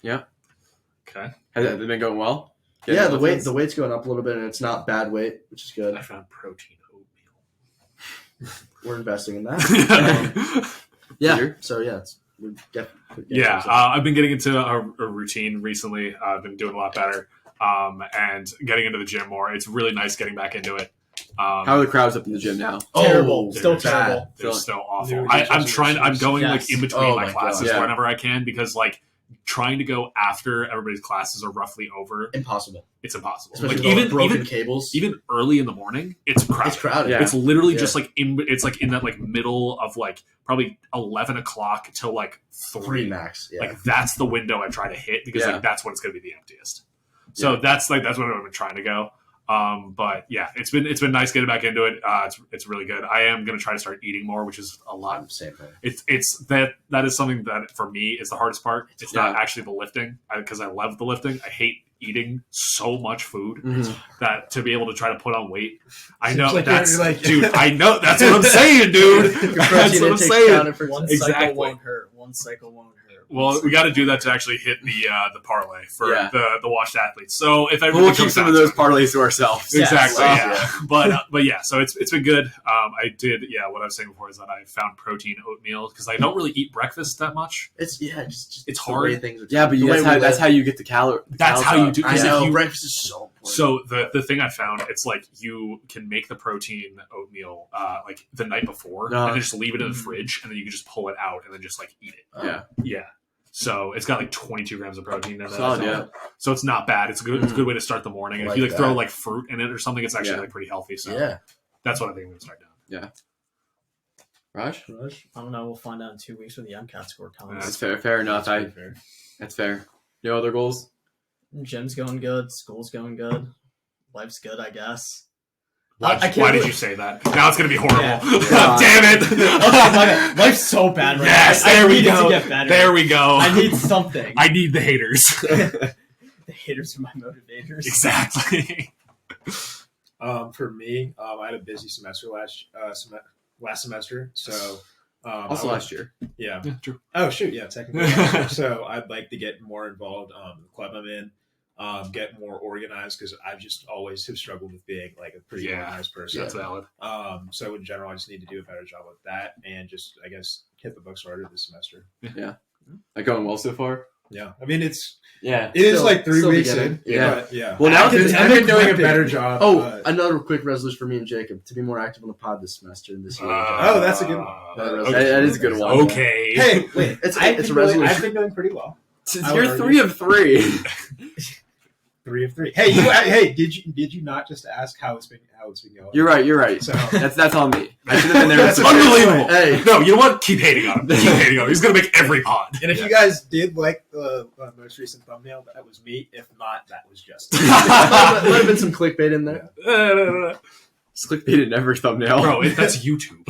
Okay. Has it been going well? Yeah, Getting the weight's going up a little bit, and it's not bad weight, which is good. I found protein oatmeal. We're investing in that. Yeah. Sure. So yeah, we get Yeah, I've been getting into a routine recently. I've been doing a lot better and getting into the gym more. It's really nice getting back into it. How are the crowds up in the gym now? Terrible. dude, Still it's terrible. They're still awful. New I'm additions, I'm going yes. like in between Oh my my classes God. Yeah. whenever I can because like trying to go after everybody's classes are roughly over. impossible. It's impossible. Especially Like with all the even broken cables. even early in the morning, it's crowded. It's crowded. Yeah. It's literally Yeah. just like in that like middle of like probably 11 o'clock till like 3 3. max. Yeah. Like that's the window I try to hit because Yeah. like that's when it's going to be the emptiest. So that's when I've been trying to go. But yeah, it's been nice getting back into it. It's really good. I am going to try to start eating more, which is a lot. Same thing. It's that is something that for me is the hardest part. It's not Yeah. actually the lifting because I love the lifting. I hate eating so much food Mhm. that to be able to try to put on weight. I Seems know like that's you're like- dude. I know that's what I'm saying, dude. Your That's protein what I'm intake saying. counted for One Exactly. cycle won't hurt. One cycle won't hurt. Well, we got to do that to actually hit the parlay for Yeah. the washed athletes. So if everything We'll keep comes some down of to those it- parlays to ourselves. Yes. Exactly, Yes. yeah. But yeah, so it's been good. I did, what I was saying before is that I found protein oatmeal because I don't really eat breakfast that much. It's just It's the hard. way things are. Yeah, but the way that's we how live. you get the calorie. That's how you do. I Because know if you, breakfast is so important. so the thing I found, it's like you can make the protein oatmeal like the night before and then just leave it in the fridge and then you can just pull it out and then just like eat it. Yeah. Yeah. So it's got like 22 grams of protein in it. Solid, yeah. So it's not bad. It's a good way to start the morning. And if Like you like throw that. like fruit in it or something, it's actually Yeah. like pretty healthy. So yeah. that's what I think I'm gonna start doing. Raj? I don't know. We'll find out in 2 weeks when the MCAT score comes. That's fair. Fair enough. That's fair. No other goals? Gym's going good. School's going good. Life's good, I guess. Why, I can't why did believe- you say that? Now it's gonna be horrible. Yeah. Damn it! Okay, my bad. Life's so bad right Yes, now. there I we need it go. to get better. There we go. I need something. I need the haters. The haters are my motivators. Exactly. For me, I had a busy semester last semester, so Also last year. yeah. Yeah, true. Oh shoot, yeah, technically. last year. So I'd like to get more involved in the club I'm in, get more organized because I've just always have struggled with being like a pretty organized person. That's valid. So in general, I just need to do a better job with that and just I guess hit the books harder this semester. Like going well so far? Yeah, I mean it Yeah. is like 3 weeks beginning. in. Yeah. But, yeah. Well, now I've been doing a better job. Oh, another quick resolution for me and Jacob to be more active on the pod this semester and this year. Oh, that's a good one. That is a good one. Okay. Hey, wait, It's a I've resolution. been doing pretty well. You're 3 of 3. 3 of 3. Hey, did you not just ask how it's been going? You're right. So That's on me. I should have been there. That's Unbelievable. Hey. No, you know what? Keep hating on him. Keep hating on him. He's going to make every pod. And if you guys did like the most recent thumbnail, that was me. If not, that was just. Might have been some clickbait in there. It's clickbait in every thumbnail. Bro, that's YouTube.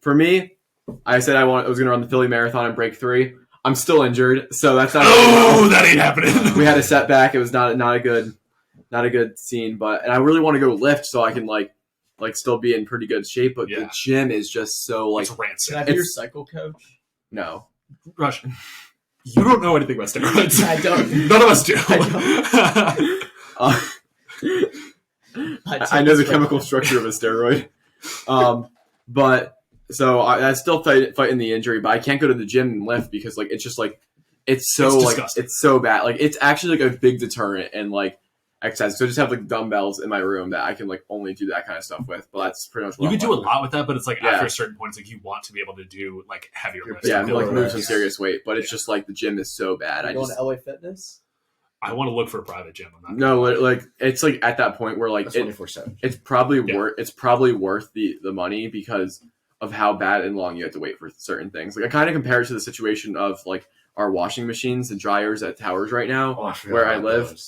For me, I said I was going to run the Philly Marathon and break 3. I'm still injured, so that's not. Oh, that ain't happening. We had a setback. It was not a good scene, and I really want to go lift so I can like still be in pretty good shape. But the gym is just so like It's rancid. Can I be your cycle coach? no. Rush, you don't know anything about steroids. I don't. None of us do. I know the chemical structure of a steroid. But so I still fighting the injury, but I can't go to the gym and lift because like it's just like it's so bad. Like it's actually like a big deterrent and like exercise. So I just have like dumbbells in my room that I can like only do that kind of stuff with. But that's pretty much what You I'm can do a like. lot with that, but it's like after a certain point, it's like you want to be able to do like heavier lifts. Yeah, Cool. like move some serious weight, but it's just like the gym is so bad. You going to LA Fitness? I want to look for a private gym. I'm not No, like it's like at that point where like 24/7. it's probably worth the money because of how bad and long you have to wait for certain things. Like I kind of compare it to the situation of like our washing machines and dryers at Towers right now, where I live.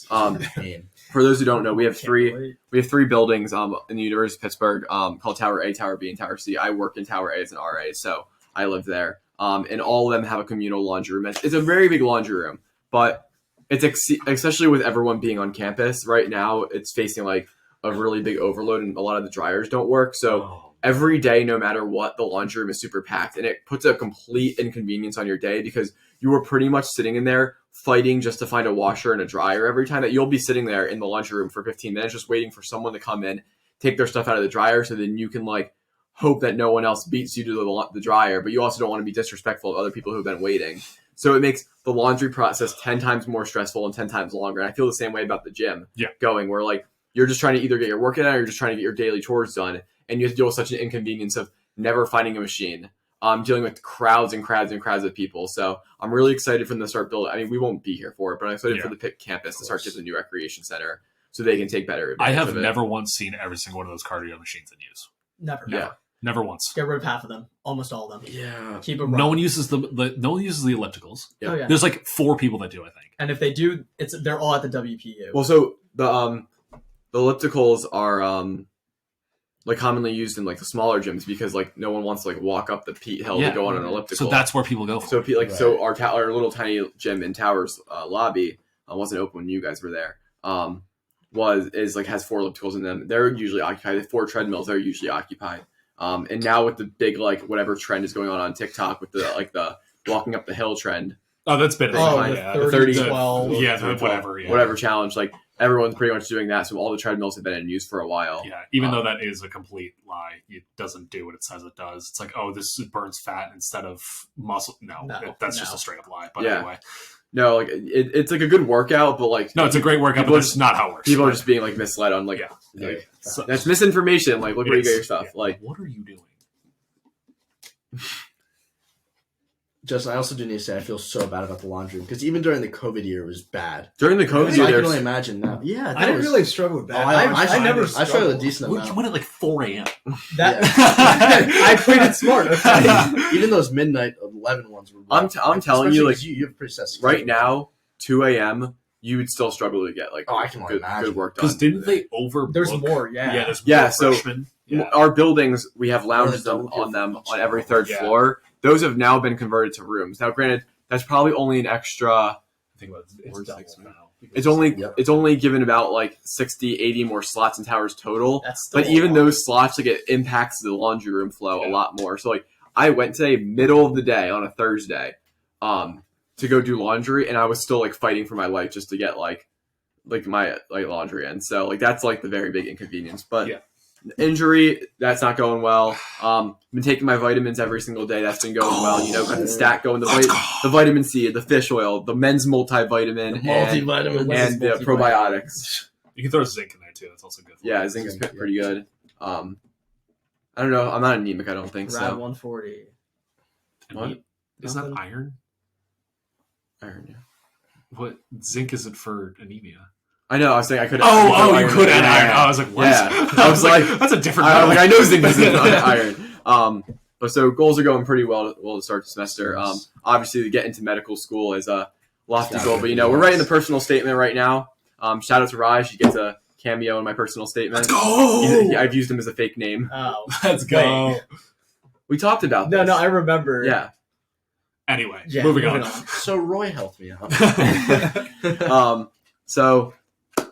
For those who don't know, we have three buildings in the University of Pittsburgh called Tower A, Tower B, and Tower C. I work in Tower A as an RA, so I live there. And all of them have a communal laundry room. It's a very big laundry room, but it's especially with everyone being on campus right now, it's facing like a really big overload, and a lot of the dryers don't work. So every day, no matter what, the laundry room is super packed, and it puts a complete inconvenience on your day because you are pretty much sitting in there fighting just to find a washer and a dryer every time. That you'll be sitting there in the laundry room for 15 minutes just waiting for someone to come in, take their stuff out of the dryer, so then you can like hope that no one else beats you to the dryer, but you also don't want to be disrespectful of other people who've been waiting. So it makes the laundry process 10 times more stressful and 10 times longer. And I feel the same way about the gym going, where like you're just trying to either get your workout out or you're just trying to get your daily chores done. And you have to deal with such an inconvenience of never finding a machine, dealing with crowds and crowds and crowds of people. So I'm really excited for them to start building. I mean, we won't be here for it, but I'm excited for the Pitt campus to start getting the new recreation center so they can take better advantage I have of it. never once seen every single one of those cardio machines in use. Never. Never once. Get rid of half of them. Almost all of them. Yeah. Keep it. No one uses the ellipticals. Oh yeah. There's like 4 people that do, I think. And if they do, they're all at the WPU. Well, so the ellipticals are like commonly used in like the smaller gyms because like no one wants to like walk up the Pete Hill to go on an elliptical. So that's where people go for. So our little tiny gym in Towers lobby wasn't open when you guys were there. Has 4 ellipticals in them. They're usually occupied. The 4 treadmills are usually occupied. And now with the big like whatever trend is going on TikTok with the walking up the hill trend. Oh, that's been the 30, 12. Whatever challenge. Like everyone's pretty much doing that. So all the treadmills have been in use for a while. Yeah, even though that is a complete lie, it doesn't do what it says it does. It's like, oh, this burns fat instead of muscle. That's just a straight up lie. But anyway. No, like it's like a good workout, but like no, it's a great workout, but that's not how it works. People are just being like misled on that's misinformation. Like, look where you get your stuff. Like, what are you doing? Justin, I also do need to say I feel so bad about the laundry room because even during the COVID year, it was bad. During the COVID year, I can only imagine now. Yeah, I didn't really struggle with that. I struggled a decent amount. You went at like 4 a.m. I played it smart. Okay. Even those midnight 11 ones were. I'm telling you, like you have pretty set right now, 2 a.m. You would still struggle to get like I can imagine good work done. Because didn't they overbook? There's more, there's more freshmen. Our buildings, we have lounges on them on every 3rd floor. Those have now been converted to rooms. Now, granted, that's probably only an extra. Think about it. It's only given about like 60, 80 more slots in Towers total. But even those slots, like it impacts the laundry room flow a lot more. So like I went today, middle of the day on a Thursday, to go do laundry, and I was still like fighting for my life just to get like my laundry in. So like that's like the very big inconvenience. But injury, that's not going well. Been taking my vitamins every single day. That's been going well. You know, got the stack going, the vitamin C, the fish oil, the men's multivitamin, and the probiotics. You can throw zinc in there too. That's also good. Yeah, zinc is pretty good. I don't know. I'm not anemic. I don't think Rad so. 140. What? Isn't that iron? Iron, yeah. What? Zinc isn't for anemia. I know. I was saying I could. You could add iron. I was like, what? Yeah. I was like, that's a different. I know zinc isn't iron. But so goals are going pretty well to start the semester. Obviously, to get into medical school is a lofty goal, but we're writing the personal statement right now. Shout out to Raj. He gets a cameo in my personal statement. Let's go. I've used him as a fake name. Oh, let's go. We talked about this. No, I remember. Yeah. Anyway, Yeah, moving on. So Roy helped me out. So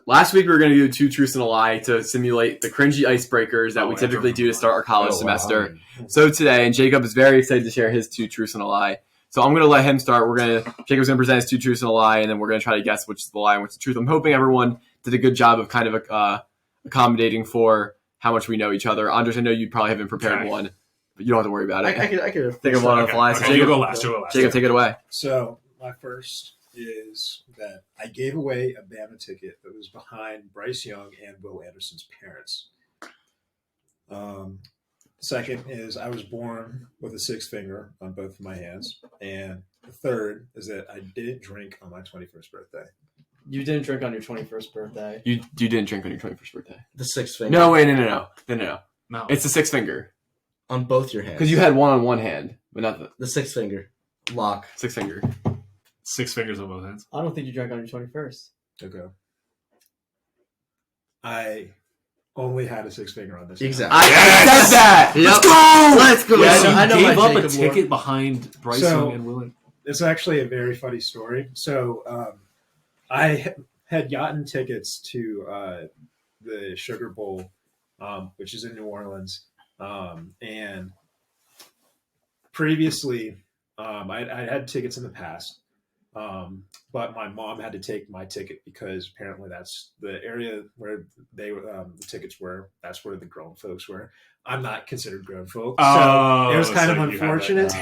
last week we were going to do 2 truths and a lie to simulate the cringy icebreakers that we typically do to start our college semester. So today, and Jacob is very excited to share his 2 truths and a lie. So I'm going to let him start. Jacob's going to present his 2 truths and a lie, and then we're going to try to guess which is the lie and which is the truth. I'm hoping everyone did a good job of kind of accommodating for how much we know each other. Andres, I know you probably haven't prepared one, but you don't have to worry about it. I could think of one on the fly. So Jacob, go last. Jacob, take it away. So my first is that I gave away a Bama ticket that was behind Bryce Young and Will Anderson's parents. Second is I was born with a 6 finger on both of my hands. And the third is that I didn't drink on my 21st birthday. You didn't drink on your 21st birthday. You didn't drink on your 21st birthday. The 6 finger. No, wait, no. No. It's the 6 finger. On both your hands. Because you had one on one hand, but not the 6 finger. Lock. 6 finger. 6 fingers on both hands. I don't think you drank on your 21st. Okay. I only had a 6 finger on this. Exactly. I said that. Let's go. Yeah, I know gave my up a Jacob ticket behind Bryce Young and Will. It's actually a very funny story. So I had gotten tickets to the Sugar Bowl, which is in New Orleans. And previously, I had tickets in the past, but my mom had to take my ticket because apparently that's the area where they the tickets were. That's where the grown folks were. I'm not considered grown folk, so it was kind of unfortunate.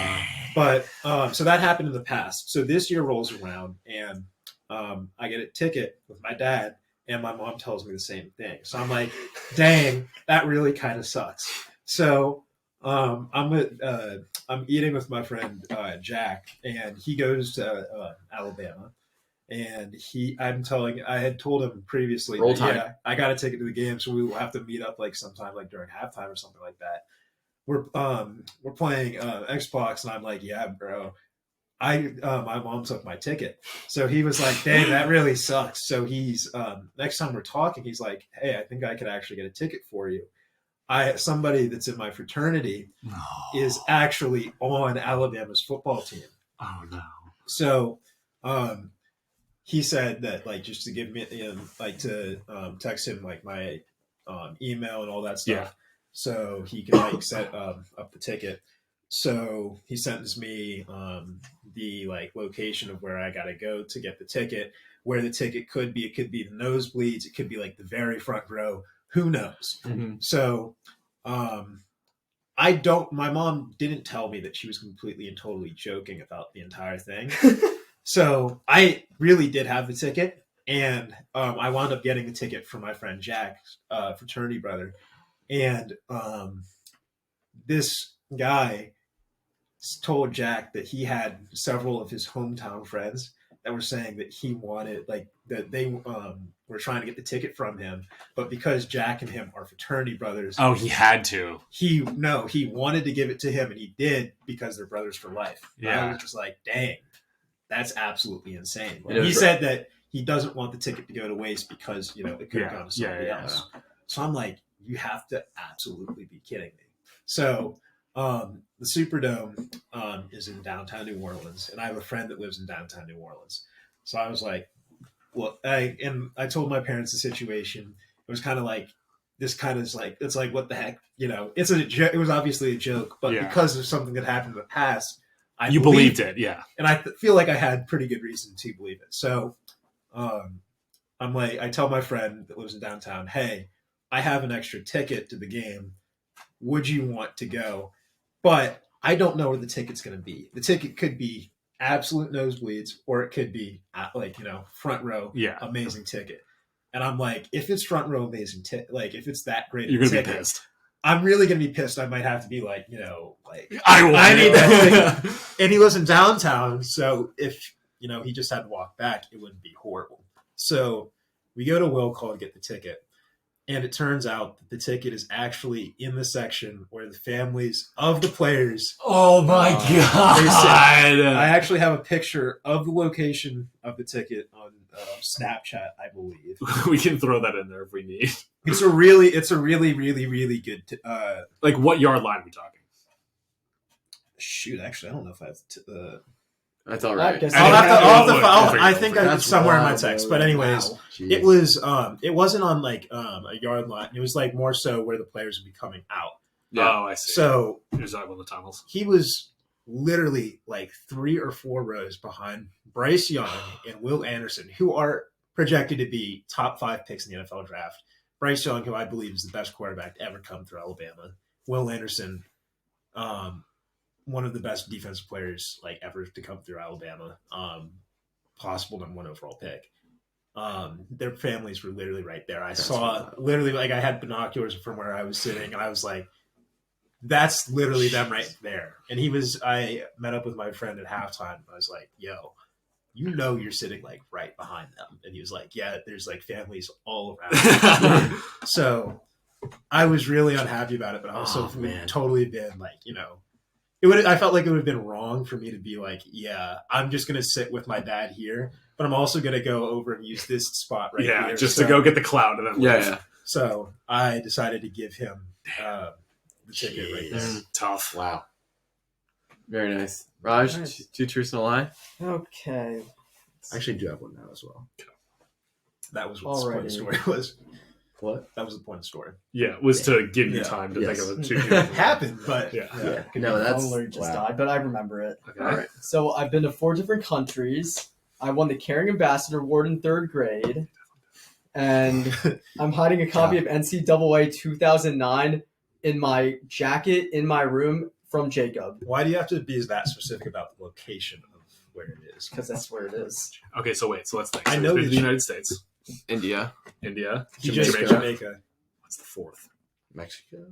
But so that happened in the past. So this year rolls around, and I get a ticket with my dad, and my mom tells me the same thing. So I'm like, dang, that really kind of sucks. So I'm eating with my friend Jack, and he goes to Alabama, and I had told him previously, yeah, I got a ticket to the game, so we will have to meet up like sometime like during halftime or something like that. We're playing Xbox, and I'm like, yeah, bro. My mom took my ticket. So he was like, dang, that really sucks. So he's next time we're talking, he's like, hey, I think I could actually get a ticket for you. Somebody that's in my fraternity is actually on Alabama's football team. Oh no. So he said that like just to give me to text him like my email and all that stuff. Yeah. So he can like set up the ticket. So he sends me the like location of where I gotta go to get the ticket, where the ticket could be. It could be the nosebleeds. It could be like the very front row. Who knows? Mm-hmm. So my mom didn't tell me that she was completely and totally joking about the entire thing. So I really did have the ticket, and I wound up getting the ticket from my friend Jack's fraternity brother. And this guy told Jack that he had several of his hometown friends that were saying that he wanted, like, that they were trying to get the ticket from him, but because Jack and him are fraternity brothers. Oh, he had to. He wanted to give it to him, and he did because they're brothers for life. Yeah. I was just like, dang, that's absolutely insane. He said that he doesn't want the ticket to go to waste because, it could have gone to somebody else. So I'm like, you have to absolutely be kidding me. So the Superdome is in downtown New Orleans, and I have a friend that lives in downtown New Orleans. So I was like, well, I told my parents the situation. It was kind of like, this kind of is like, it's like, what the heck, it was obviously a joke, but because of something that happened in the past, I believed it. Yeah. And I feel like I had pretty good reason to believe it. So I'm like, I tell my friend that lives in downtown, hey, I have an extra ticket to the game. Would you want to go? But I don't know where the ticket's going to be. The ticket could be absolute nosebleeds, or it could be front row, amazing ticket. And I'm like, if it's front row amazing ticket, like if it's that great, you're gonna be pissed. I'm really gonna be pissed. I might have to be like, I need that ticket. And he lives in downtown, so if he just had to walk back, it wouldn't be horrible. So we go to Will Call to get the ticket. And it turns out that the ticket is actually in the section where the families of the players. Oh my God! I actually have a picture of the location of the ticket on Snapchat, I believe. We can throw that in there if we need. It's a really, really good. Like, what yard line are we talking? Shoot, actually, I don't know if I have. That's all right. I think it's somewhere in my text. But anyways, Wow. it was. It wasn't on like a yard line. It was like more so where the players would be coming out. Yeah. Oh, I see. So he was out on the tunnels. He was literally like 3 or 4 rows behind Bryce Young and Will Anderson, who are projected to be top 5 picks in the NFL draft. Bryce Young, who I believe is the best quarterback to ever come through Alabama. Will Anderson, one of the best defensive players like ever to come through Alabama, possible #1 overall pick. Their families were literally right there. I saw literally like I had binoculars from where I was sitting, and I was like, "That's literally them right there." And I met up with my friend at halftime. I was like, "Yo, you're sitting like right behind them," and he was like, "Yeah, there's like families all around." So I was really unhappy about it, but I also would totally been like, I felt like it would have been wrong for me to be like, yeah, I'm just going to sit with my dad here, but I'm also going to go over and use this spot right here. Yeah, just to go get the cloud. And then yeah. So I decided to give him the ticket right there. Tough. Wow. Very nice. Raj, Nice. 2 truths and a lie? Okay. I actually do have one now as well. That was what the point of the story was. What? That was the point of the story. Yeah, it was to give you time to think of it. It happened, but yeah. No, that's My alert just died, but I remember it. Okay. All right. So I've been to 4 different countries. I won the Caring Ambassador Award in 3rd grade. And I'm hiding a copy of NCAA 2009 in my jacket in my room from Jacob. Why do you have to be that specific about the location of where it is? Because that's where it is. Okay, so let's think. I So know he's been to that the United States, India. Jamaica. What's the 4th? Mexico.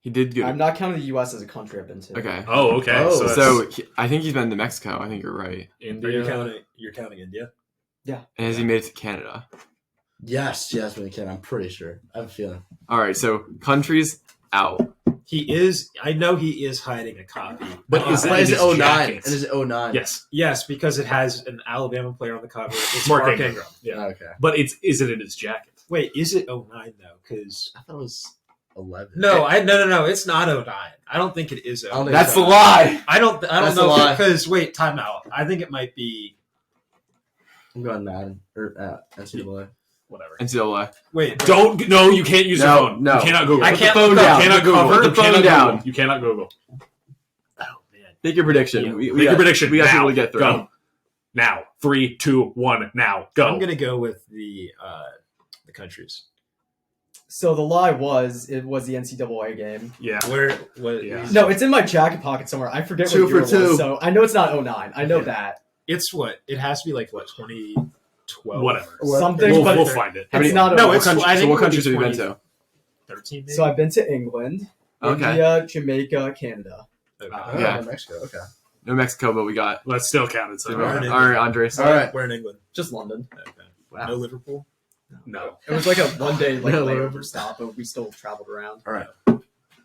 He did good. I'm not counting the U.S. as a country I've been to. Okay. Oh, okay. Oh, So I think he's been to Mexico. I think you're right. India. You're counting India? And has he made it to Canada? Yes, when he can. I'm pretty sure. I have a feeling. All right, so countries out. He is. I know he is hiding a copy. But is But is it his 09? jacket? And is it 09? Yes. Yes, because it has an Alabama player on the cover. It's Mark Mark Ingram. Ingram. Yeah. Okay. But is it in his jacket? Wait, is it 09 though? Because I thought it was 11. no, it's not 09. I don't think it is 09. I don't think That's so. the lie. I don't That's a know lie. because wait, time out. I think it might be I'm going Madden or NCAA. whatever. NCAA. Wait, No, you can't use your No, phone. no. You cannot Google. I Put can't phone look down. up. You cannot Google. Put the You cannot phone down. Google. You cannot Google. Oh man. Make your prediction. Yeah. We Make your prediction. We got now. to get through. Go. Now. 3, 2, 1. Now. Go. I'm gonna go with the countries. So the lie was it was the NCAA game. Yeah. Where? What? Yeah. No, it's in my jacket pocket somewhere. I forget 2 what year for it 2. was. So I know it's not 09. I know Yeah. that. It's what? It has to be like what 2012. Whatever. Something, We'll, but we'll find it. it's not No, 09. it's. Country- I so think what it would be countries have you been to? 13. Maybe? So I've been to England, Okay. India, Jamaica, Canada. Okay. Oh, Yeah. Mexico. Okay. No Mexico, but we got. Let's still count it. So All Alright. right, Andres. All right. We're in England. Just London. Okay. Wow. No Liverpool. No. It was like a one-day No, layover stop, but we still traveled around. All right.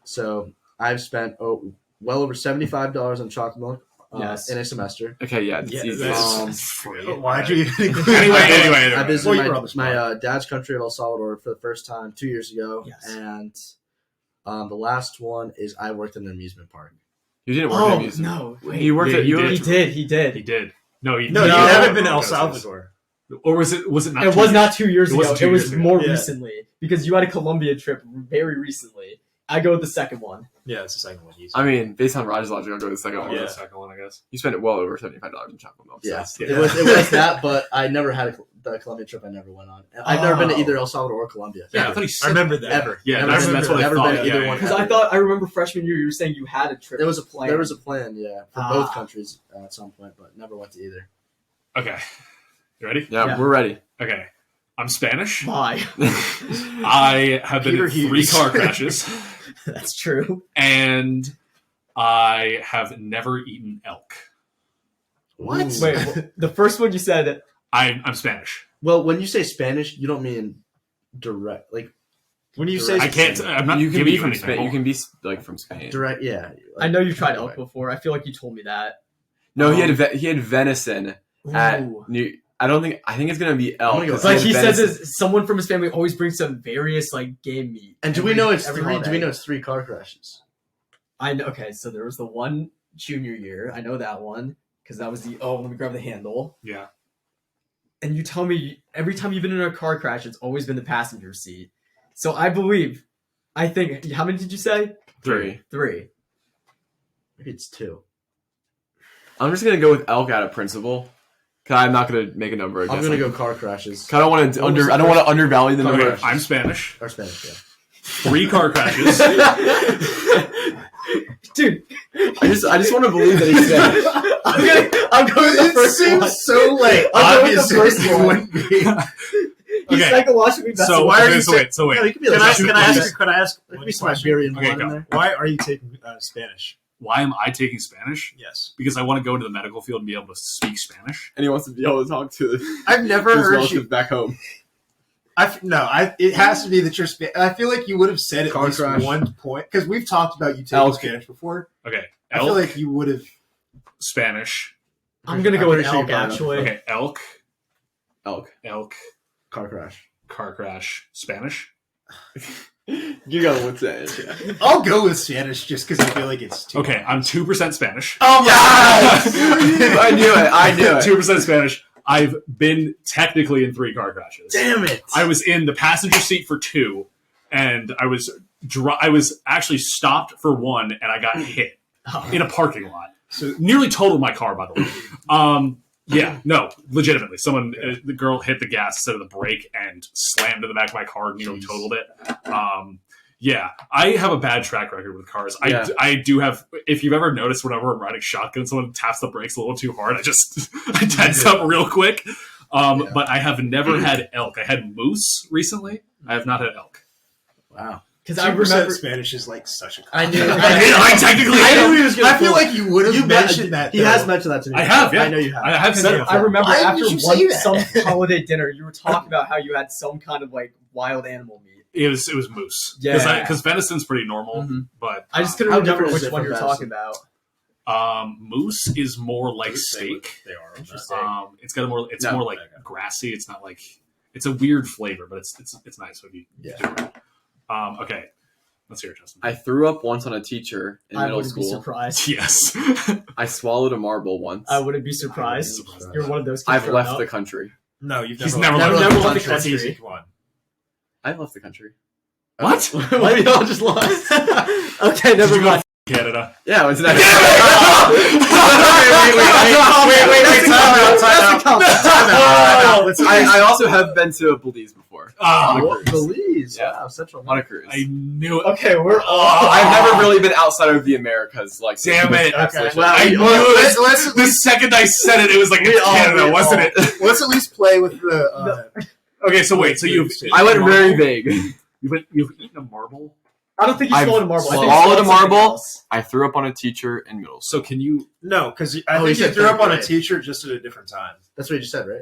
So I've spent well over $75 on chocolate milk Yes. in a semester. Okay, yeah, it's Yeah, easy. that's- Free. Why'd you? Anyway. I visited Well, you were on the spot. my dad's country of El Salvador for the first time 2 years ago. Yes. And the last one is I worked in an amusement park. You didn't work at Oh, amusement. no. Wait. You worked Yeah, at you you. did. He did. He did. No, he No, you no, haven't been to El no, Salvador. Or was it not? It 2 was years? not 2 years It ago. wasn't 2 It was years ago. more Yeah. recently because you had a Colombia trip very recently. I go with the second one. Yeah, it's the second one. Easy. I mean, based on Raj's logic, I'll go to the second I'll one. go Yeah. the second one, I guess. You spent well over $75 in chocolate milk. so Yeah. that's- It was that, but I never had the Colombia trip I never went on. I've never been to either El Salvador or Colombia. Yeah, Ever. I thought he said I remember that. Ever. Yeah, never that's what I never thought. been to either Yeah, one. Because ever. I remember freshman year you were saying you had a trip. There was a plan. There was a plan, yeah, for Ah. both countries at some point, but never went to either. Okay. You ready? Yeah, we're ready. Okay. I'm Spanish. Why? I have been Peter in 3 Hughes. car crashes, That's true. and I have never eaten elk. What? Wait, well, the first one you said. I'm Spanish. Well, when you say Spanish, you don't mean direct, like When you say I can't. I'm not You can giving be you from anything. Spain. You can be like from Spain. direct. Yeah, I know you've tried elk before. I feel like you told me that. No, he had venison at Ooh. New. I think it's gonna be elk. I'm gonna go- 'cause Like had he says, venison. someone from his family always brings some various like game meat. And do we know it's every three? Do holiday. we know it's 3 car crashes? I know. Okay, so there was the one junior year. I know that one because that was the let me grab the handle. Yeah. And you tell me every time you've been in a car crash, it's always been the passenger seat. So I believe. I think. How many did you say? 3. 3. Maybe it's 2. I'm just gonna go with elk out of principle. Cause I'm not gonna make a number. I'm gonna go car crashes. I don't want to What was the I don't want to first- undervalue the Car number. crash. I'm Spanish. Or Spanish, yeah. 3 car crashes. Dude, I just want to believe that he's Spanish. I'm going with the first one. so late. I'll go with the Obviously, first it one. wouldn't be. He's Okay. psychologically best. So why are you so wait. So wait. No, you could be Can like I, shoot can I these. ask? Could I ask? There could one be some question? Iberian Okay, blood in go. there. Why are you taking Spanish? Why am I taking Spanish? Yes, Because I want to go into the medical field and be able to speak Spanish. And he wants to be able to talk to I've never his heard relatives you. back home. It has to be that you're Spanish. I feel like you would have said at Car least crash. one point because we've talked about you taking Elk. Spanish before. Okay. I feel Elk, like you would have. Spanish. I'm gonna go I'm with pretty sure elk you got it. actually. Okay. Elk, Elk. Car crash. car crash, Spanish. You gotta what's that? I'll go with Spanish just because I feel like it's too. Okay, I'm 2% Spanish. Oh my I knew it. I knew it. 2% Spanish. I've been technically in 3 car crashes. Damn it! I was in the passenger seat for 2, and I was actually stopped for 1, and I got hit in a parking lot. So nearly totaled my car, by the way. Yeah, no, legitimately. The girl hit the gas instead of the brake and slammed in the back of my car, nearly totaled it. Yeah, I have a bad track record with cars. Yeah. I do have. If you've ever noticed, whenever I'm riding shotgun, someone taps the brakes a little too hard, I tense up real quick. But I have never had elk. I had moose recently. I have not had elk. Wow. Because I 2% remember. Spanish is like such a. I knew. I technically. I knew he was gonna. I feel pull- like you would have mentioned that. He though. has mentioned that to me. I have, yeah. I know you have. I have said it. I remember Why after would you say that? some holiday dinner, you were talking about how you had some kind of like wild animal meat. It was moose. Yeah. Because venison's pretty normal, Mhm. but I just couldn't How remember different is which it one from you're venison? talking about. Moose is more like Moose, steak. They are. Interesting. It's got a more. It's No. more like grassy. It's not like. It's a weird flavor, but it's nice if you Yeah. do it. Okay, let's hear it, Justin. I threw up once on a teacher in I middle wouldn't be school. surprised. Yes. I swallowed a marble once. I wouldn't be surprised. surprised. You're one of those kids. I've growing left up. the country. No, you've He's never never left the left country. That's easy. Come on. I've left the country. What? What? We all just lost. Okay, Did never you go mind. to Canada? Yeah, it's next. Time out. Let's I also have been to Belize before. Oh, What? Belize. Yeah. Wow, Central On a cruise. I knew it. Okay, we're all. I've never really been outside of the Americas. Like, Damn it. Absolutely. Well, I knew let's, it. let's, The second I said it, it was like it's Canada, wasn't it? let's at least play with the. Okay, so wait. So you've I went eaten a very marble? vague. You've eaten a marble. I don't think you I've swallowed a marble. I think you swallowed a something marble. else. I threw up on a teacher in middle school. So can you? No, because I Oh, think he you said threw up third on a grade. teacher just at a different time. That's what you just said, right?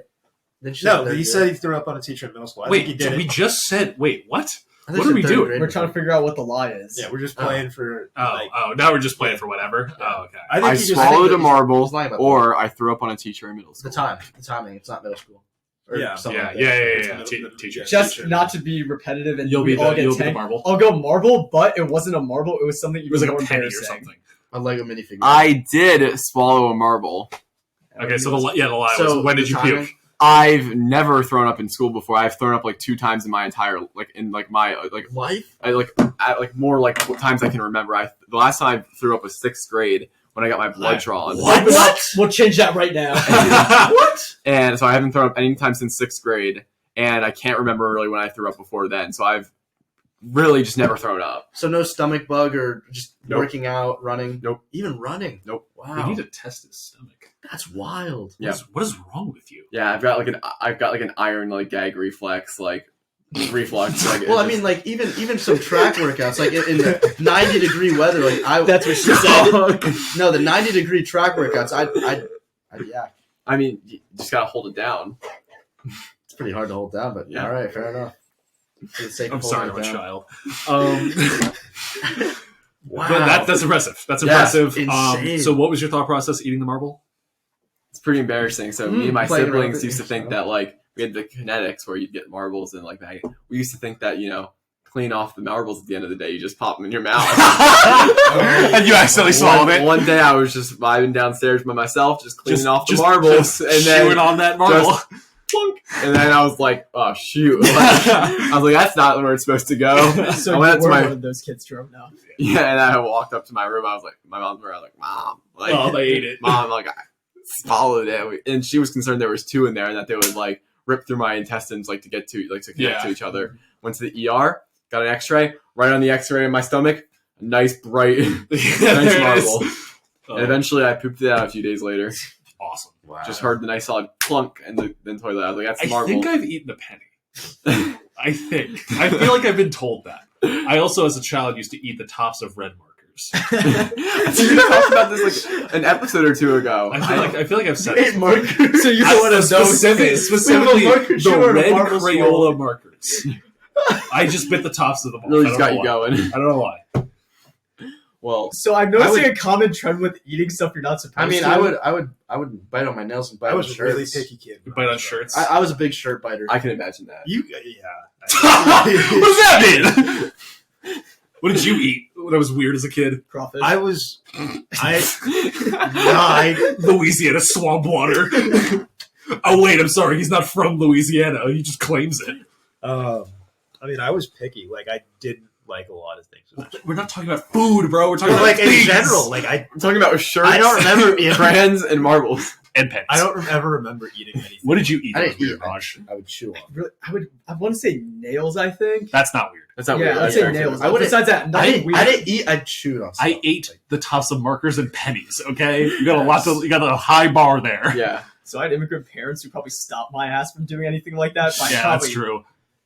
Didn't you say No, third he grade? said he threw up on a teacher in middle school. I Wait, think he did we it. just said. Wait, what? I thought what you are we said third doing? grade We're trying to figure out what the lie is. Yeah, we're just playing for. like, Now we're just playing for whatever. Oh, okay. I think I he just swallowed a think that marble, He's lying about or I threw up on a teacher in middle the school. timing. It's not middle school. Or Yeah. something Yeah, like yeah, that. yeah. It's Teacher. yeah, Just teacher. not to be repetitive and You'll we be all the get 10. marble. I'll go marble, but it wasn't a marble. It was something It was like a more penny or embarrassing. something. A Lego minifigure. I did swallow a marble. Okay, so the lie So, was when did the you timing? puke? I've never thrown up in school before. I've thrown up like 2 times in my entire my Life? more times I can remember. The last time I threw up was 6th grade when I got my blood drawn. What? We'll change that right now. What? And so I haven't thrown up any time since 6th grade, and I can't remember really when I threw up before then. So I've really just never thrown up. So no stomach bug or just Nope. working out, running? Nope. Even running? Nope. We Wow. need to test his stomach. That's wild. Yeah. What is wrong with you? Yeah, I've got like an iron like gag reflex like. Reflux. Like, Well, I mean, like even some track workouts, like in the 90-degree weather, like That's what she said. no, the 90-degree track workouts, I'd yak. I mean, you just gotta hold it down. It's pretty hard to hold down, but Yeah. all right, fair enough. For the sake of I'm sorry, I'm holding a it down. child. Wow, But that's impressive. That's Yeah, impressive. insane. So what was your thought process eating the marble? It's pretty embarrassing. So me and my playing around siblings with it. used to think that like we had the kinetics where you'd get marbles and like that. We used to think that clean off the marbles at the end of the day. You just pop them in your mouth. And you accidentally swallowed it. One day I was just vibing downstairs by myself, just cleaning off the marbles, just and then chewing on that marble. plunk. And then I was like, oh shoot! I was like, that's not where it's supposed to go. So I went up to we're my one of those kids drove now. yeah, and I walked up to my room. I was like, my mom's room. I was like, Mom, like, Oh, they ate it. Mom, like, I swallowed it, and she was concerned there was 2 in there, and that they would like rip through my intestines, like to get to connect to each other. Went to the ER, got an X-ray. Right on the X-ray in my stomach, a nice bright, nice marble. And eventually, I pooped it out a few days later. Awesome. Wow. Just heard the nice solid clunk in the toilet. I was like, that's the I marble. think I've eaten a penny. I feel like I've been told that. I also, as a child, used to eat the tops of red markers. We talked about this like an episode or 2 ago. I feel like I've said Eight this. markers. So you I- go one of those. specifically marker shooter the and a red marble Crayola markers. I just bit the tops of them off. really I just don't got know you why. going. I don't know why. Well, So I'm noticing a common trend with eating stuff you're not supposed I mean, to. I would bite on my nails and bite I on was a shirts. really picky kid. You bite on shirts. I was a big shirt biter. I can imagine that. Yeah. what does that mean? What did you eat that was weird as a kid? Crawfish. Louisiana swamp water. Oh wait, I'm sorry. He's not from Louisiana. He just claims it. I mean, I was picky. Like, I didn't like a lot of things. We're not talking about food, bro. We're talking But, about like, in things. general, like, I I'm talking about shirts. I don't remember eating. crayons and marbles. and pens. I don't ever remember eating anything. What did you eat? I that didn't was weird, eat. Raj? I would chew on. Really, I want to say nails. I think. That's not weird. That's not Yeah, weird. I'd That's say very nails. good. Besides that, nothing weird. I didn't eat. I chewed on. Stuff. I ate the tops of markers and pennies. Okay, you got a lot. You got a high bar there. Yeah. So I had immigrant parents who probably stopped my ass from doing anything like that. But Yeah, probably that's true.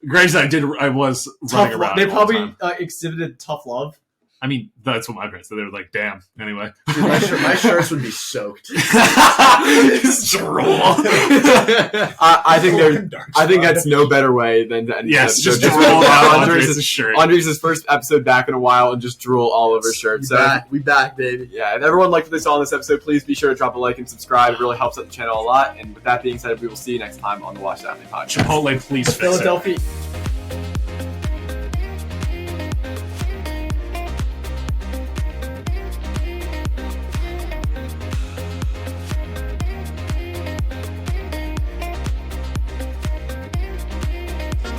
Graves, I was Tough running love. around. They all the probably time. exhibited tough love. I mean, that's what my parents said. They were like, "Damn." Anyway, Dude, my shirts would be soaked. Drool. I think that's no better way than to end Yes, the just episode. drool on Andres' Andres' shirt. Andres' first episode back in a while and just drool all over shirts. So We back, baby. yeah, if everyone liked what they saw in this episode, please be sure to drop a like and subscribe. It really helps out the channel a lot. And with that being said, we will see you next time on the Watch Athlete Podcast. Chipotle, please fix it. Philadelphia.